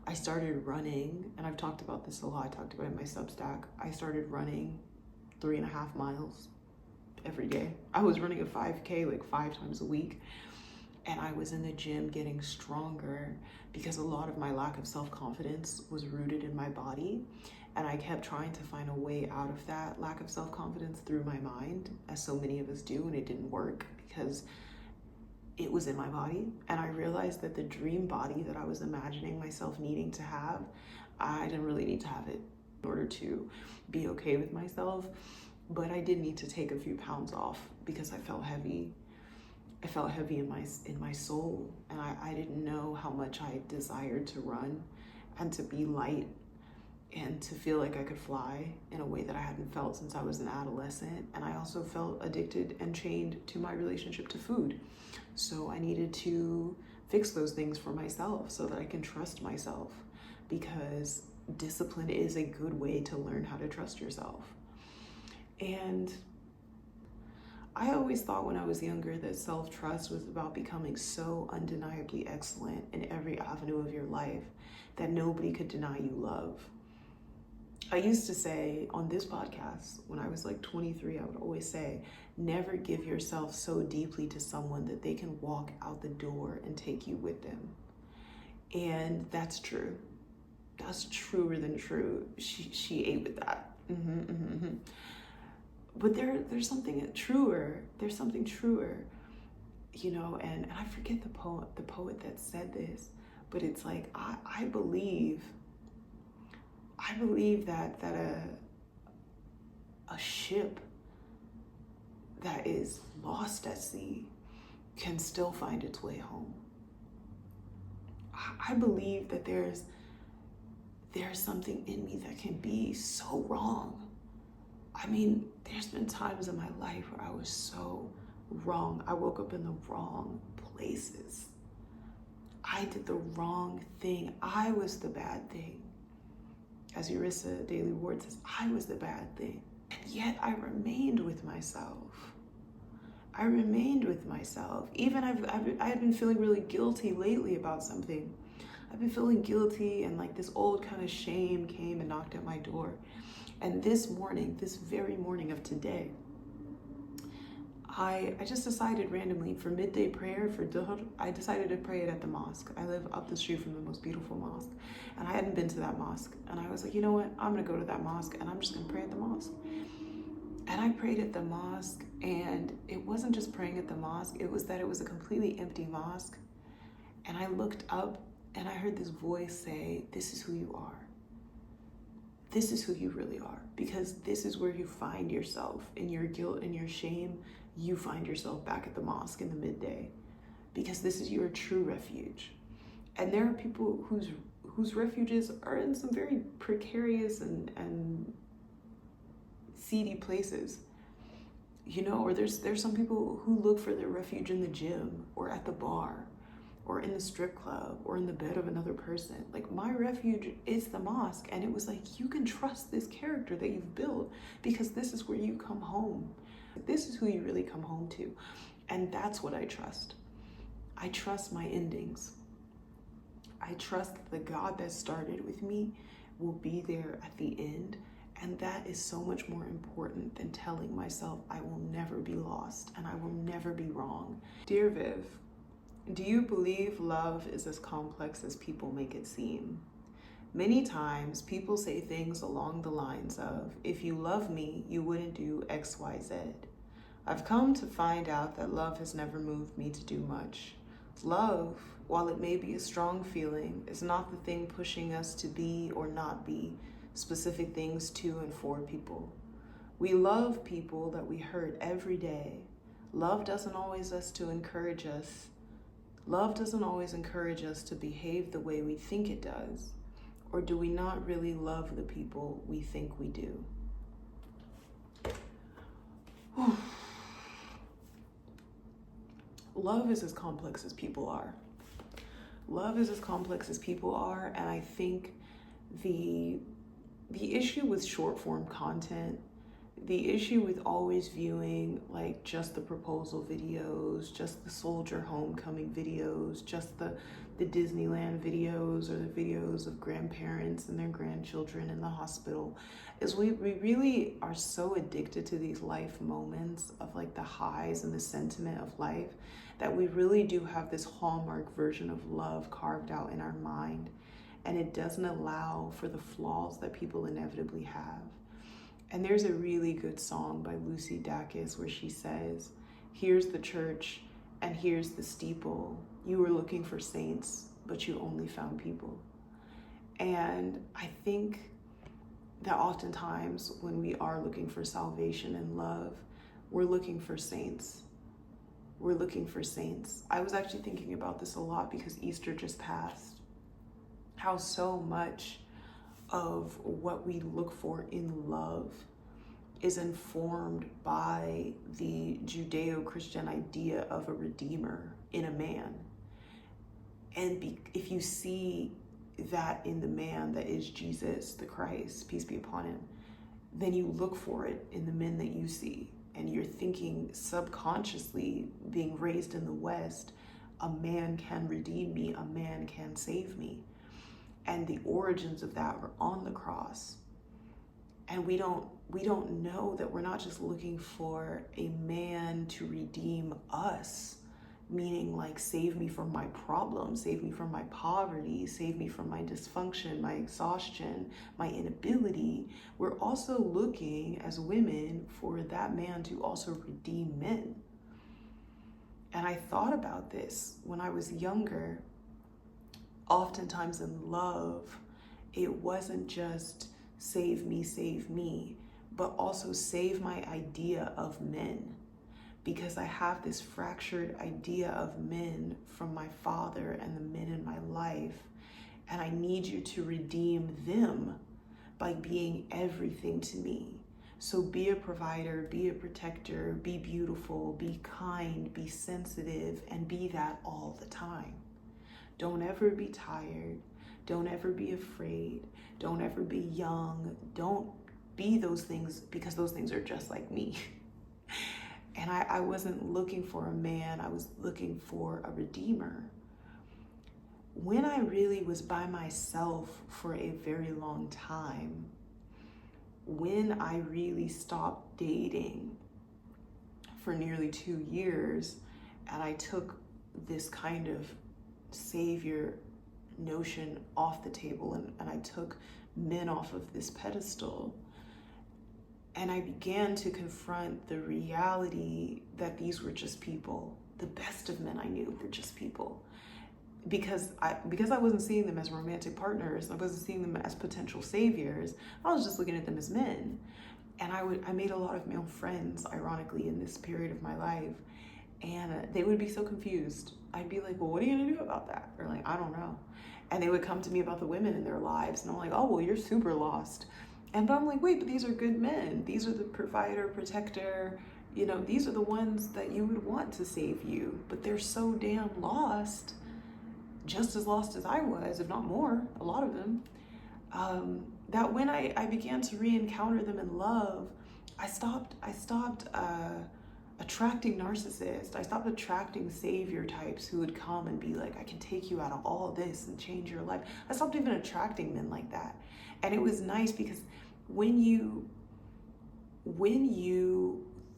I started running, and I've talked about this a lot. I talked about it in my Substack. I started running 3.5 miles every day. I was running a 5K like 5 times a week. And I was in the gym getting stronger because a lot of my lack of self-confidence was rooted in my body. And I kept trying to find a way out of that lack of self-confidence through my mind, as so many of us do, and it didn't work because it was in my body. And I realized that the dream body that I was imagining myself needing to have, I didn't really need to have it in order to be okay with myself. But I did need to take a few pounds off because I felt heavy. I felt heavy in my soul, and I didn't know how much I desired to run and to be light and to feel like I could fly in a way that I hadn't felt since I was an adolescent. And I also felt addicted and chained to my relationship to food. So I needed to fix those things for myself so that I can trust myself, because discipline is a good way to learn how to trust yourself. And I always thought when I was younger that self-trust was about becoming so undeniably excellent in every avenue of your life that nobody could deny you love. I used to say on this podcast, when I was like 23, I would always say, never give yourself so deeply to someone that they can walk out the door and take you with them. And that's true. That's truer than true. She ate with that. But there's something truer. There's something truer, you know, and I forget the poet that said this, but it's like, I believe that a ship that is lost at sea can still find its way home. I believe that there's something in me that can be so wrong. I mean, there's been times in my life where I was so wrong. I woke up in the wrong places. I did the wrong thing. I was the bad thing. As Urissa Daily Ward says, I was the bad thing. And yet I remained with myself. I remained with myself. Even I've been feeling really guilty lately about something. I've been feeling guilty, and like this old kind of shame came and knocked at my door. And this morning, this very morning of today, I just decided randomly for midday prayer, for Dhuhr, I decided to pray it at the mosque. I live up the street from the most beautiful mosque, and I hadn't been to that mosque. And I was like, you know what? I'm gonna go to that mosque, and I'm just gonna pray at the mosque. And I prayed at the mosque, and it wasn't just praying at the mosque, it was that it was a completely empty mosque. And I looked up, and I heard this voice say, this is who you are. This is who you really are, because this is where you find yourself in your guilt and your shame. You find yourself back at the mosque in the midday, because this is your true refuge. And there are people whose refuges are in some very precarious and seedy places, you know, or there's some people who look for their refuge in the gym or at the bar or in the strip club or in the bed of another person. Like, my refuge is the mosque. And it was like, you can trust this character that you've built, because this is where you come home. This is who you really come home to. And that's what I trust. I trust my endings. I trust that the God that started with me will be there at the end. And that is so much more important than telling myself I will never be lost and I will never be wrong. Dear Viv, do you believe love is as complex as people make it seem? Many times people say things along the lines of, if you love me, you wouldn't do X, Y, Z. I've come to find out that love has never moved me to do much. Love, while it may be a strong feeling, is not the thing pushing us to be or not be specific things to and for people. We love people that we hurt every day. Love doesn't always encourage us. Love doesn't always encourage us to behave the way we think it does. Or do we not really love the people we think we do? Whew. Love is as complex as people are. Love is as complex as people are, and I think the issue with short form content, the issue with always viewing like just the proposal videos, just the soldier homecoming videos, just the Disneyland videos, or the videos of grandparents and their grandchildren in the hospital, is we really are so addicted to these life moments of like the highs and the sentiment of life, that we really do have this hallmark version of love carved out in our mind. and it doesn't allow for the flaws that people inevitably have. And there's a really good song by Lucy Dacus where she says, "Here's the church and here's the steeple. You were looking for saints, but you only found people." And I think that oftentimes when we are looking for salvation and love, we're looking for saints. We're looking for saints. I was actually thinking about this a lot because Easter just passed. How so much of what we look for in love is informed by the Judeo-Christian idea of a redeemer in a man. And if you see that in the man that is Jesus the Christ, peace be upon him, then you look for it in the men that you see. And you're thinking subconsciously, being raised in the West, a man can redeem me, a man can save me. And the origins of that were on the cross. And we don't know that we're not just looking for a man to redeem us, meaning like save me from my problems, save me from my poverty, save me from my dysfunction, my exhaustion, my inability. We're also looking as women for that man to also redeem men. And I thought about this when I was younger. Oftentimes in love, it wasn't just save me, but also save my idea of men. Because I have this fractured idea of men from my father and the men in my life. And I need you to redeem them by being everything to me. So be a provider, be a protector, be beautiful, be kind, be sensitive, and be that all the time. Don't ever be tired. Don't ever be afraid. Don't ever be young. Don't be those things, because those things are just like me. And I wasn't looking for a man, I was looking for a redeemer. When I really was by myself for a very long time, when I really stopped dating for nearly 2 years, and I took this kind of savior notion off the table, and I took men off of this pedestal, and I began to confront the reality that these were just people. The best of men I knew were just people. Because I wasn't seeing them as romantic partners, I wasn't seeing them as potential saviors, I was just looking at them as men. And I made a lot of male friends, ironically, in this period of my life. And they would be so confused. I'd be like, well, what are you gonna do about that? Or like, I don't know. And they would come to me about the women in their lives. And I'm like, oh, well, you're super lost. But I'm like, wait, but these are good men. These are the provider, protector, these are the ones that you would want to save you. But they're so damn lost, just as lost as I was, if not more, a lot of them, that when I began to re-encounter them in love, I stopped attracting narcissists. I stopped attracting savior types who would come and be like, I can take you out of all of this and change your life. I stopped even attracting men like that. And it was nice because when you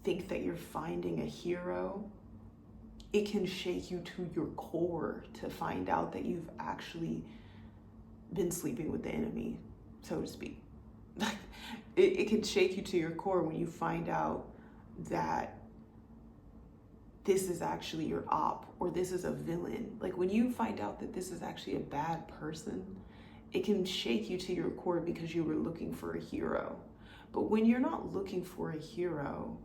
think that you're finding a hero, it can shake you to your core to find out that you've actually been sleeping with the enemy, so to speak. It can shake you to your core when you find out that this is actually your op, or this is a villain. Like when you find out that this is actually a bad person, it can shake you to your core because you were looking for a hero. But when you're not looking for a hero,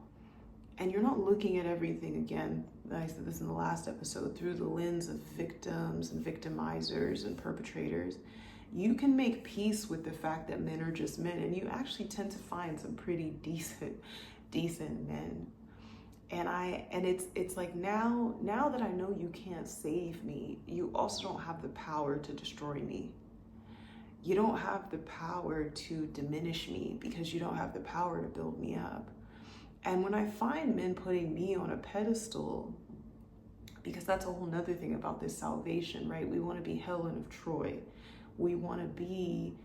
and you're not looking at everything, again, I said this in the last episode, through the lens of victims and victimizers and perpetrators, you can make peace with the fact that men are just men, and you actually tend to find some pretty decent men. And it's like now that I know you can't save me, you also don't have the power to destroy me. You don't have the power to diminish me because you don't have the power to build me up. And when I find men putting me on a pedestal, because that's a whole nother thing about this salvation, right? We want to be Helen of Troy. We want to be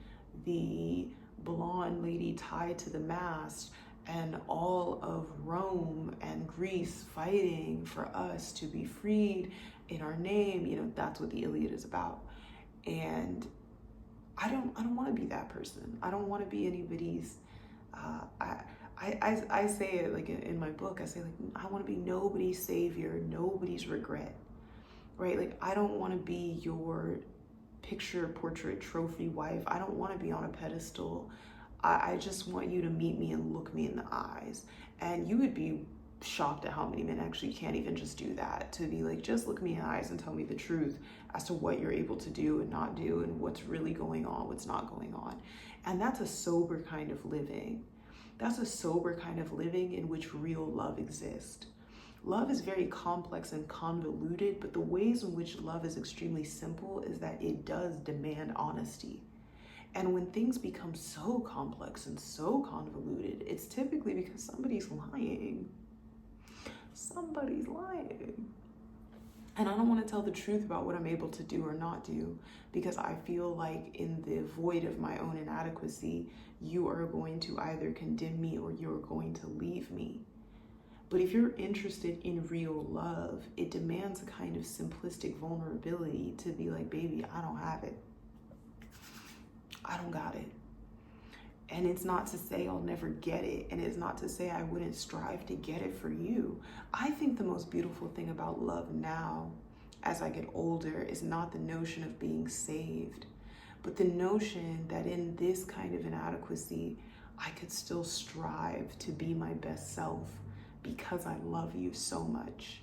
the blonde lady tied to the mast and all of Rome and Greece fighting for us to be freed in our name. That's what the Iliad is about. And I don't want to be that person. I don't want to be anybody's, I say it like in my book, I say like, I want to be nobody's savior, nobody's regret, right? Like, I don't want to be your picture, portrait, trophy wife. I don't want to be on a pedestal. I just want you to meet me and look me in the eyes. And you would be shocked at how many men actually can't even just do that, to be like, just look me in the eyes and tell me the truth as to what you're able to do and not do, and what's really going on, what's not going on. And that's a sober kind of living. That's a sober kind of living in which real love exists. Love is very complex and convoluted, but the ways in which love is extremely simple is that it does demand honesty. And when things become so complex and so convoluted, it's typically because somebody's lying. Somebody's lying. And I don't want to tell the truth about what I'm able to do or not do, because I feel like in the void of my own inadequacy, you are going to either condemn me or you're going to leave me. But if you're interested in real love, it demands a kind of simplistic vulnerability to be like, baby, I don't have it. I don't got it. And it's not to say I'll never get it. And it's not to say I wouldn't strive to get it for you. I think the most beautiful thing about love now, as I get older, is not the notion of being saved, but the notion that in this kind of inadequacy, I could still strive to be my best self because I love you so much.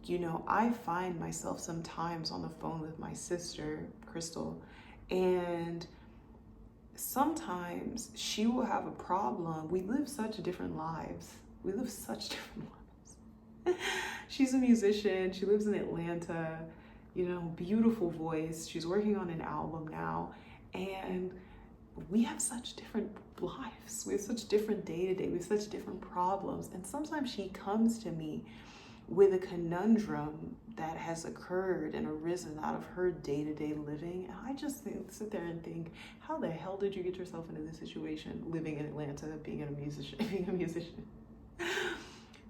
You know, I find myself sometimes on the phone with my sister, Crystal, and sometimes she will have a problem. We live such different lives. She's a musician. She lives in Atlanta, you know, beautiful voice. She's working on an album now. And we have such different lives. We have such different day-to-day. We have such different problems. And sometimes she comes to me with a conundrum that has occurred and arisen out of her day-to-day living. And I just sit there and think, how the hell did you get yourself into this situation, living in Atlanta, being a musician?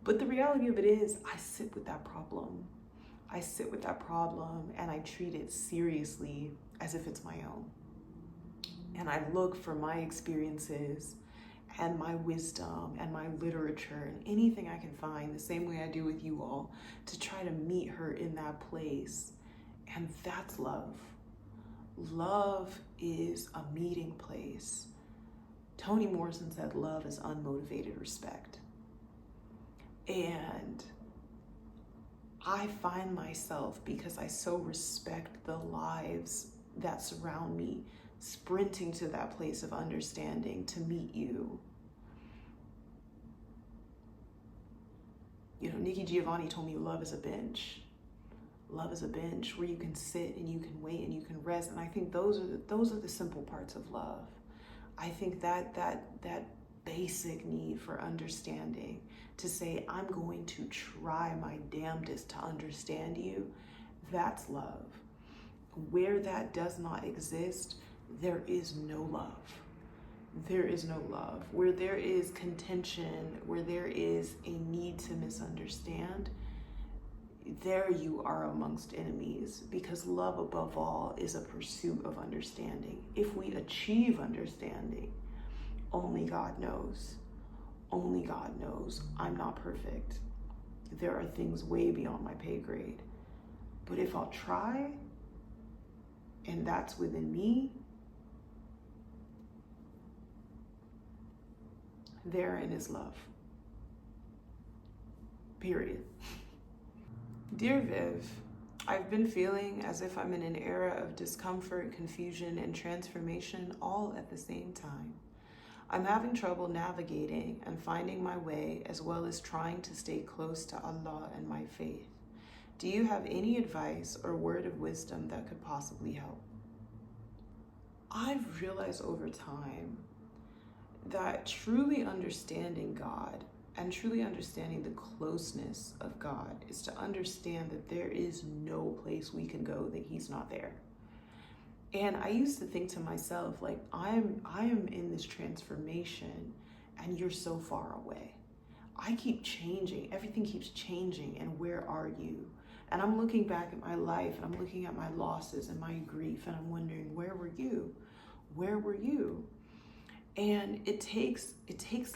But the reality of it is, I sit with that problem. And I treat it seriously as if it's my own. And I look for my experiences and my wisdom and my literature and anything I can find, the same way I do with you all, to try to meet her in that place. And that's love. Love is a meeting place. Toni Morrison said love is unmotivated respect. And I find myself, because I so respect the lives that surround me, sprinting to that place of understanding to meet you. You know, Nikki Giovanni told me love is a bench. Love is a bench where you can sit and you can wait and you can rest. And I think those are the simple parts of love. I think that basic need for understanding, to say, I'm going to try my damnedest to understand you, that's love. Where that does not exist, there is no love. There is no love. Where there is contention, where there is a need to misunderstand, there you are amongst enemies, because love above all is a pursuit of understanding. If we achieve understanding, only God knows. Only God knows. I'm not perfect. There are things way beyond my pay grade. But if I'll try, and that's within me, therein is love. Period. Dear Viv, I've been feeling as if I'm in an era of discomfort, confusion, and transformation all at the same time. I'm having trouble navigating and finding my way, as well as trying to stay close to Allah and my faith. Do you have any advice or word of wisdom that could possibly help? I've realized over time that truly understanding God and truly understanding the closeness of God is to understand that there is no place we can go that He's not there. And I used to think to myself, like, I am in this transformation and you're so far away. I keep changing. Everything keeps changing. And where are you? And I'm looking back at my life, and I'm looking at my losses and my grief, and I'm wondering, where were you? Where were you? And it takes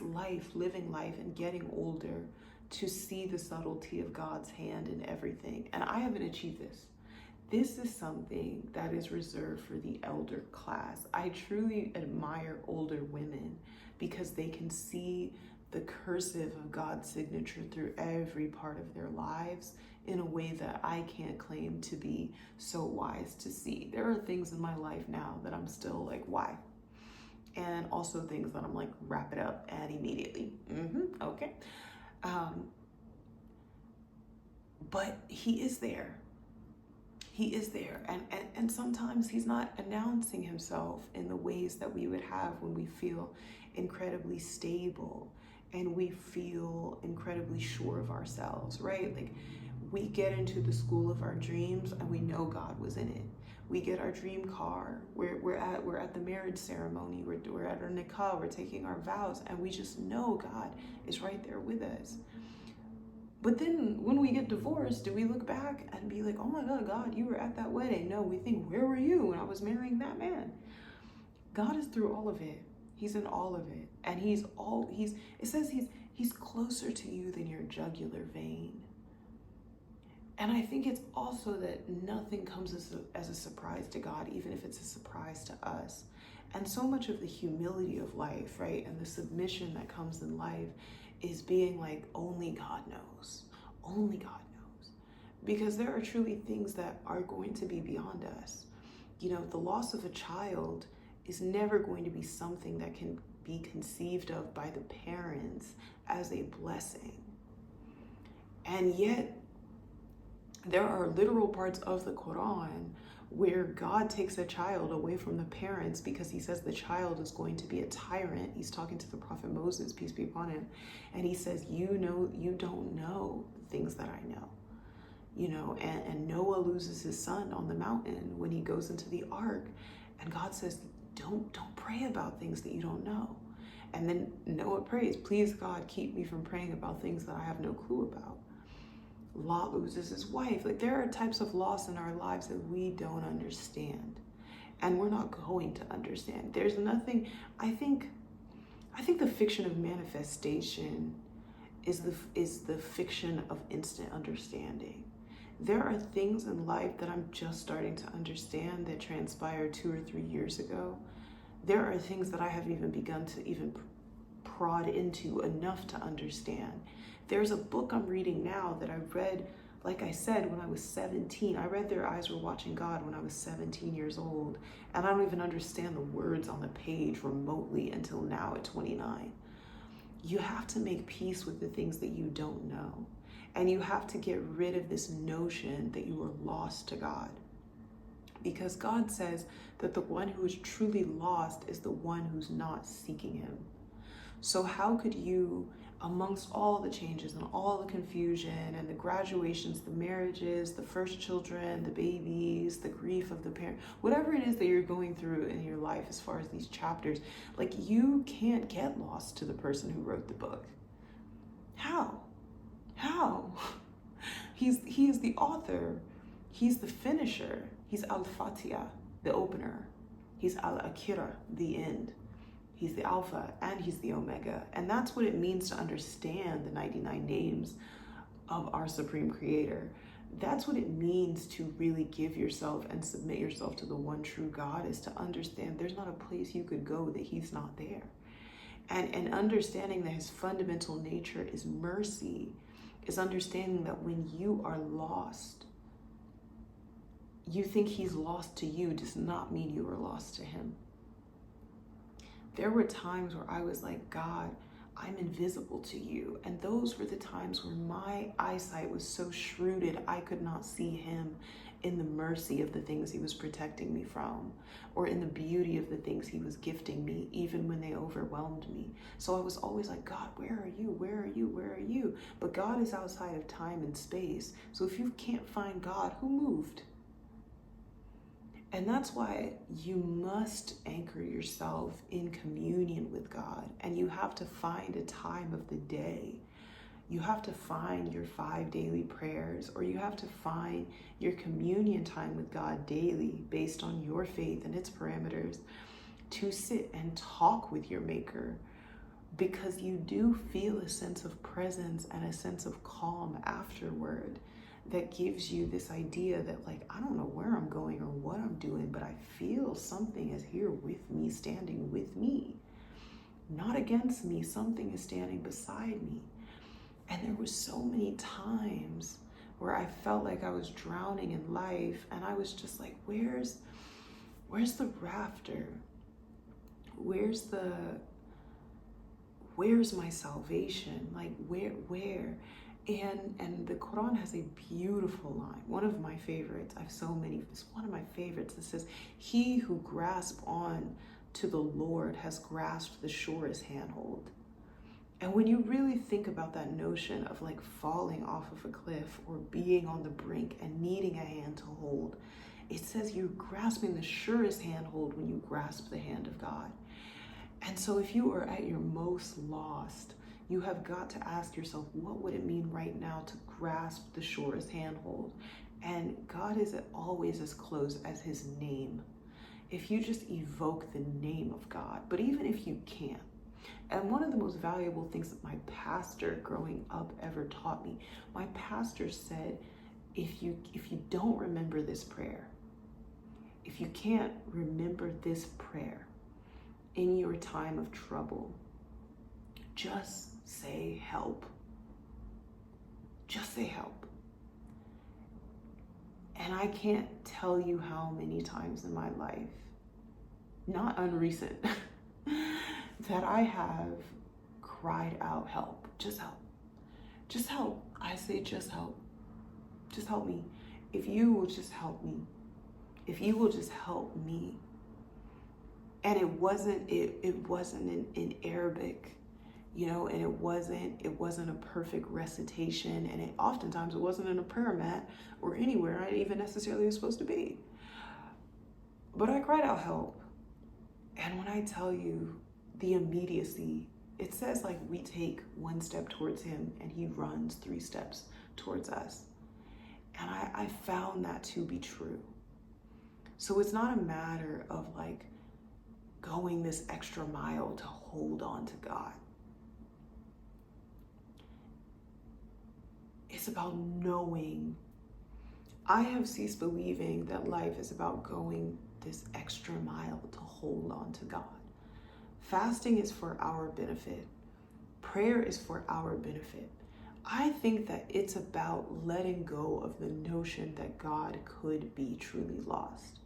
life, living life and getting older to see the subtlety of God's hand in everything. And I haven't achieved this. This is something that is reserved for the elder class. I truly admire older women because they can see the cursive of God's signature through every part of their lives in a way that I can't claim to be so wise to see. There are things in my life now that I'm still like, why? And also things that I'm like, wrap it up and immediately. Okay. But he is there. He is there. And sometimes he's not announcing himself in the ways that we would have when we feel incredibly stable and we feel incredibly sure of ourselves, right? Like, we get into the school of our dreams and we know God was in it. We get our dream car. We're at the marriage ceremony. We're at our nikah. We're taking our vows, and we just know God is right there with us. But then when we get divorced, do we look back and be like, oh my God, you were at that wedding? No, we think, where were you when I was marrying that man? God is through all of it. He's in all of it. And it says he's closer to you than your jugular vein. And I think it's also that nothing comes as a surprise to God, even if it's a surprise to us. And so much of the humility of life, right, and the submission that comes in life is being like, only God knows. Only God knows. Because there are truly things that are going to be beyond us. You know, the loss of a child is never going to be something that can be conceived of by the parents as a blessing. And yet, there are literal parts of the Quran where God takes a child away from the parents because he says the child is going to be a tyrant. He's talking to the prophet Moses, peace be upon him. And he says, you don't know the things that I know. You know, and Noah loses his son on the mountain when he goes into the ark. And God says, don't pray about things that you don't know. And then Noah prays, please God, keep me from praying about things that I have no clue about. Lot loses his wife. Like, there are types of loss in our lives that we don't understand, and we're not going to understand. There's nothing. I think the fiction of manifestation is the fiction of instant understanding. There are things in life that I'm just starting to understand that transpired 2 or 3 years ago. There are things that I haven't even begun to even prod into enough to understand. There's a book I'm reading now that I read, like I said, when I was 17. I read Their Eyes Were Watching God when I was 17 years old. And I don't even understand the words on the page remotely until now at 29. You have to make peace with the things that you don't know. And you have to get rid of this notion that you are lost to God. Because God says that the one who is truly lost is the one who's not seeking him. So how could you, amongst all the changes and all the confusion and the graduations, the marriages, the first children, the babies, the grief of the parent, whatever it is that you're going through in your life as far as these chapters, like, you can't get lost to the person who wrote the book. How? He is the author. He's the finisher. He's Al-Fatiha, the opener. He's Al-Akira, the end. He's the Alpha and he's the Omega. And that's what it means to understand the 99 names of our Supreme Creator. That's what it means to really give yourself and submit yourself to the one true God, is to understand there's not a place you could go that he's not there. And understanding that his fundamental nature is mercy, is understanding that when you are lost, you think he's lost to you does not mean you are lost to him. There were times where I was like, God, I'm invisible to you. And those were the times where my eyesight was so shrewded I could not see him in the mercy of the things he was protecting me from, or in the beauty of the things he was gifting me, even when they overwhelmed me. So I was always like, God, where are you? Where are you? Where are you? But God is outside of time and space. So if you can't find God, who moved? And that's why you must anchor yourself in communion with God. And you have to find a time of the day. You have to find your 5 daily prayers, or you have to find your communion time with God daily based on your faith and its parameters to sit and talk with your maker, because you do feel a sense of presence and a sense of calm afterward that gives you this idea that, like, I don't know where I'm going or what I'm doing, but I feel something is here with me, standing with me, not against me. Something is standing beside me. And there was so many times where I felt like I was drowning in life, and I was just like, where's the rafter? Where's my salvation? Like, where? And the Quran has a beautiful line, one of my favorites. I have so many. It's one of my favorites that says, "He who grasps on to the Lord has grasped the surest handhold." And when you really think about that notion of like falling off of a cliff or being on the brink and needing a hand to hold, it says you're grasping the surest handhold when you grasp the hand of God. And so if you are at your most lost, you have got to ask yourself, what would it mean right now to grasp the surest handhold? And God is always as close as his name. If you just evoke the name of God, but even if you can't. And one of the most valuable things that my pastor growing up ever taught me, my pastor said, if you don't remember this prayer, if you can't remember this prayer in your time of trouble, just say help. Just say help. And I can't tell you how many times in my life, not unrecent, that I have cried out, help, just help, just help. I say, just help me. If you will just help me, if you will just help me. And it wasn't in Arabic, you know, and it wasn't a perfect recitation, and oftentimes it wasn't in a prayer mat or anywhere I even necessarily was supposed to be. But I cried out help. And when I tell you the immediacy, it says like we take 1 step towards him and he runs 3 steps towards us. And I found that to be true. So it's not a matter of like going this extra mile to hold on to God. It's about knowing. I have ceased believing that life is about going this extra mile to hold on to God. Fasting is for our benefit. Prayer is for our benefit. I think that it's about letting go of the notion that God could be truly lost.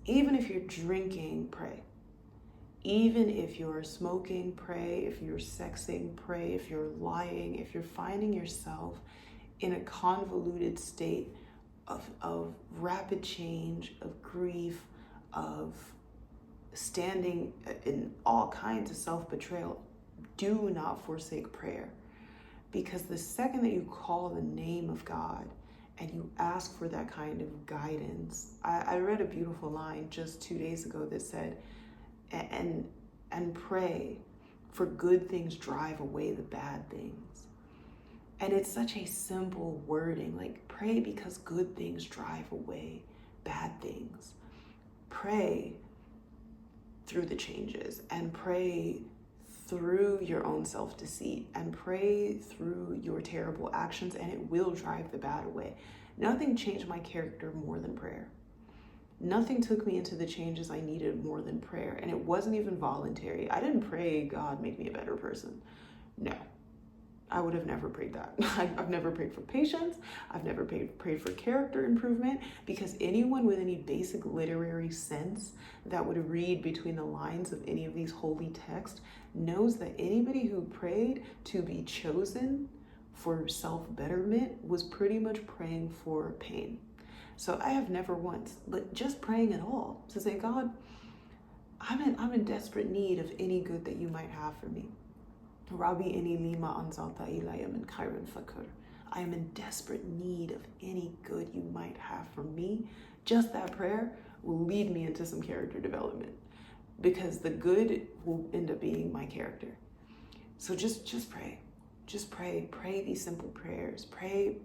Even if you're drinking, pray. Even if you're smoking, pray. If you're sexing, pray. If you're lying, if you're finding yourself in a convoluted state of rapid change, of grief, of standing in all kinds of self-betrayal, do not forsake prayer. Because the second that you call the name of God and you ask for that kind of guidance, I read a beautiful line just 2 days ago that said, and pray, for good things drive away the bad things. And it's such a simple wording, like pray because good things drive away bad things. Pray through the changes, and pray through your own self-deceit, and pray through your terrible actions, and it will drive the bad away. Nothing changed my character more than prayer. Nothing took me into the changes I needed more than prayer, and it wasn't even voluntary. I didn't pray, God, make me a better person. No, I would have never prayed that. I've never prayed for patience. I've never prayed for character improvement, because anyone with any basic literary sense that would read between the lines of any of these holy texts knows that anybody who prayed to be chosen for self-betterment was pretty much praying for pain. So I have never once, but just praying at all, to say, God, I'm in desperate need of any good that you might have for me. Rabbi ini lima anzalta ilaya min khairin fakur. I am in desperate need of any good you might have for me. Just that prayer will lead me into some character development, because the good will end up being my character. So just pray. Just pray. Pray these simple prayers. Pray.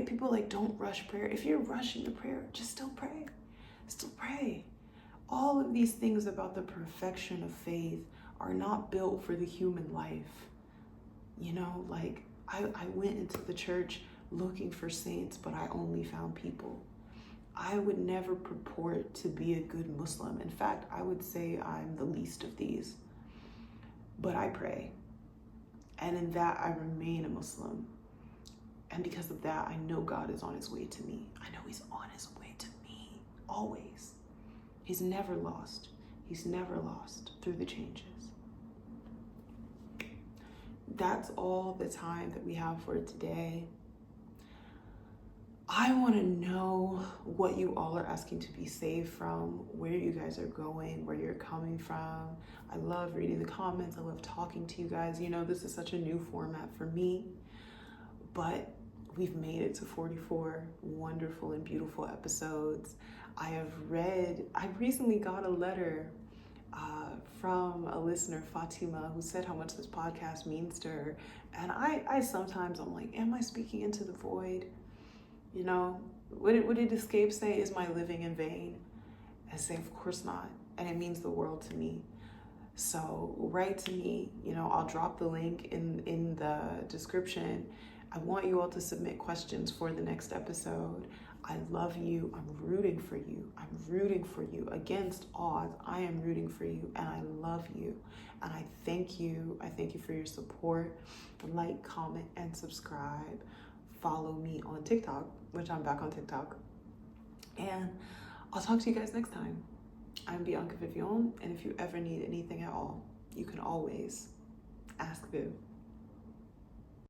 People like, don't rush prayer. If you're rushing your prayer, just still pray. Still pray. All of these things about the perfection of faith are not built for the human life. You know, like I went into the church looking for saints, but I only found people. I would never purport to be a good Muslim. In fact, I would say I'm the least of these. But I pray. And in that, I remain a Muslim. And because of that, I know God is on his way to me. I know he's on his way to me, always. He's never lost. He's never lost through the changes. That's all the time that we have for today. I want to know what you all are asking to be saved from, where you guys are going, where you're coming from. I love reading the comments. I love talking to you guys. You know, this is such a new format for me, but we've made it to 44 wonderful and beautiful episodes. I recently got a letter from a listener, Fatima, who said how much this podcast means to her. And I sometimes, I'm like, am I speaking into the void? You know, what did Escape say? Is my living in vain? I say, of course not. And it means the world to me. So write to me. You know, I'll drop the link in the description. I want you all to submit questions for the next episode. I love you. I'm rooting for you. I'm rooting for you against odds. I am rooting for you, and I love you. And I thank you. I thank you for your support. Like, comment, and subscribe. Follow me on TikTok, which I'm back on TikTok. And I'll talk to you guys next time. I'm Bianca Vivian, and if you ever need anything at all, you can always ask Viv.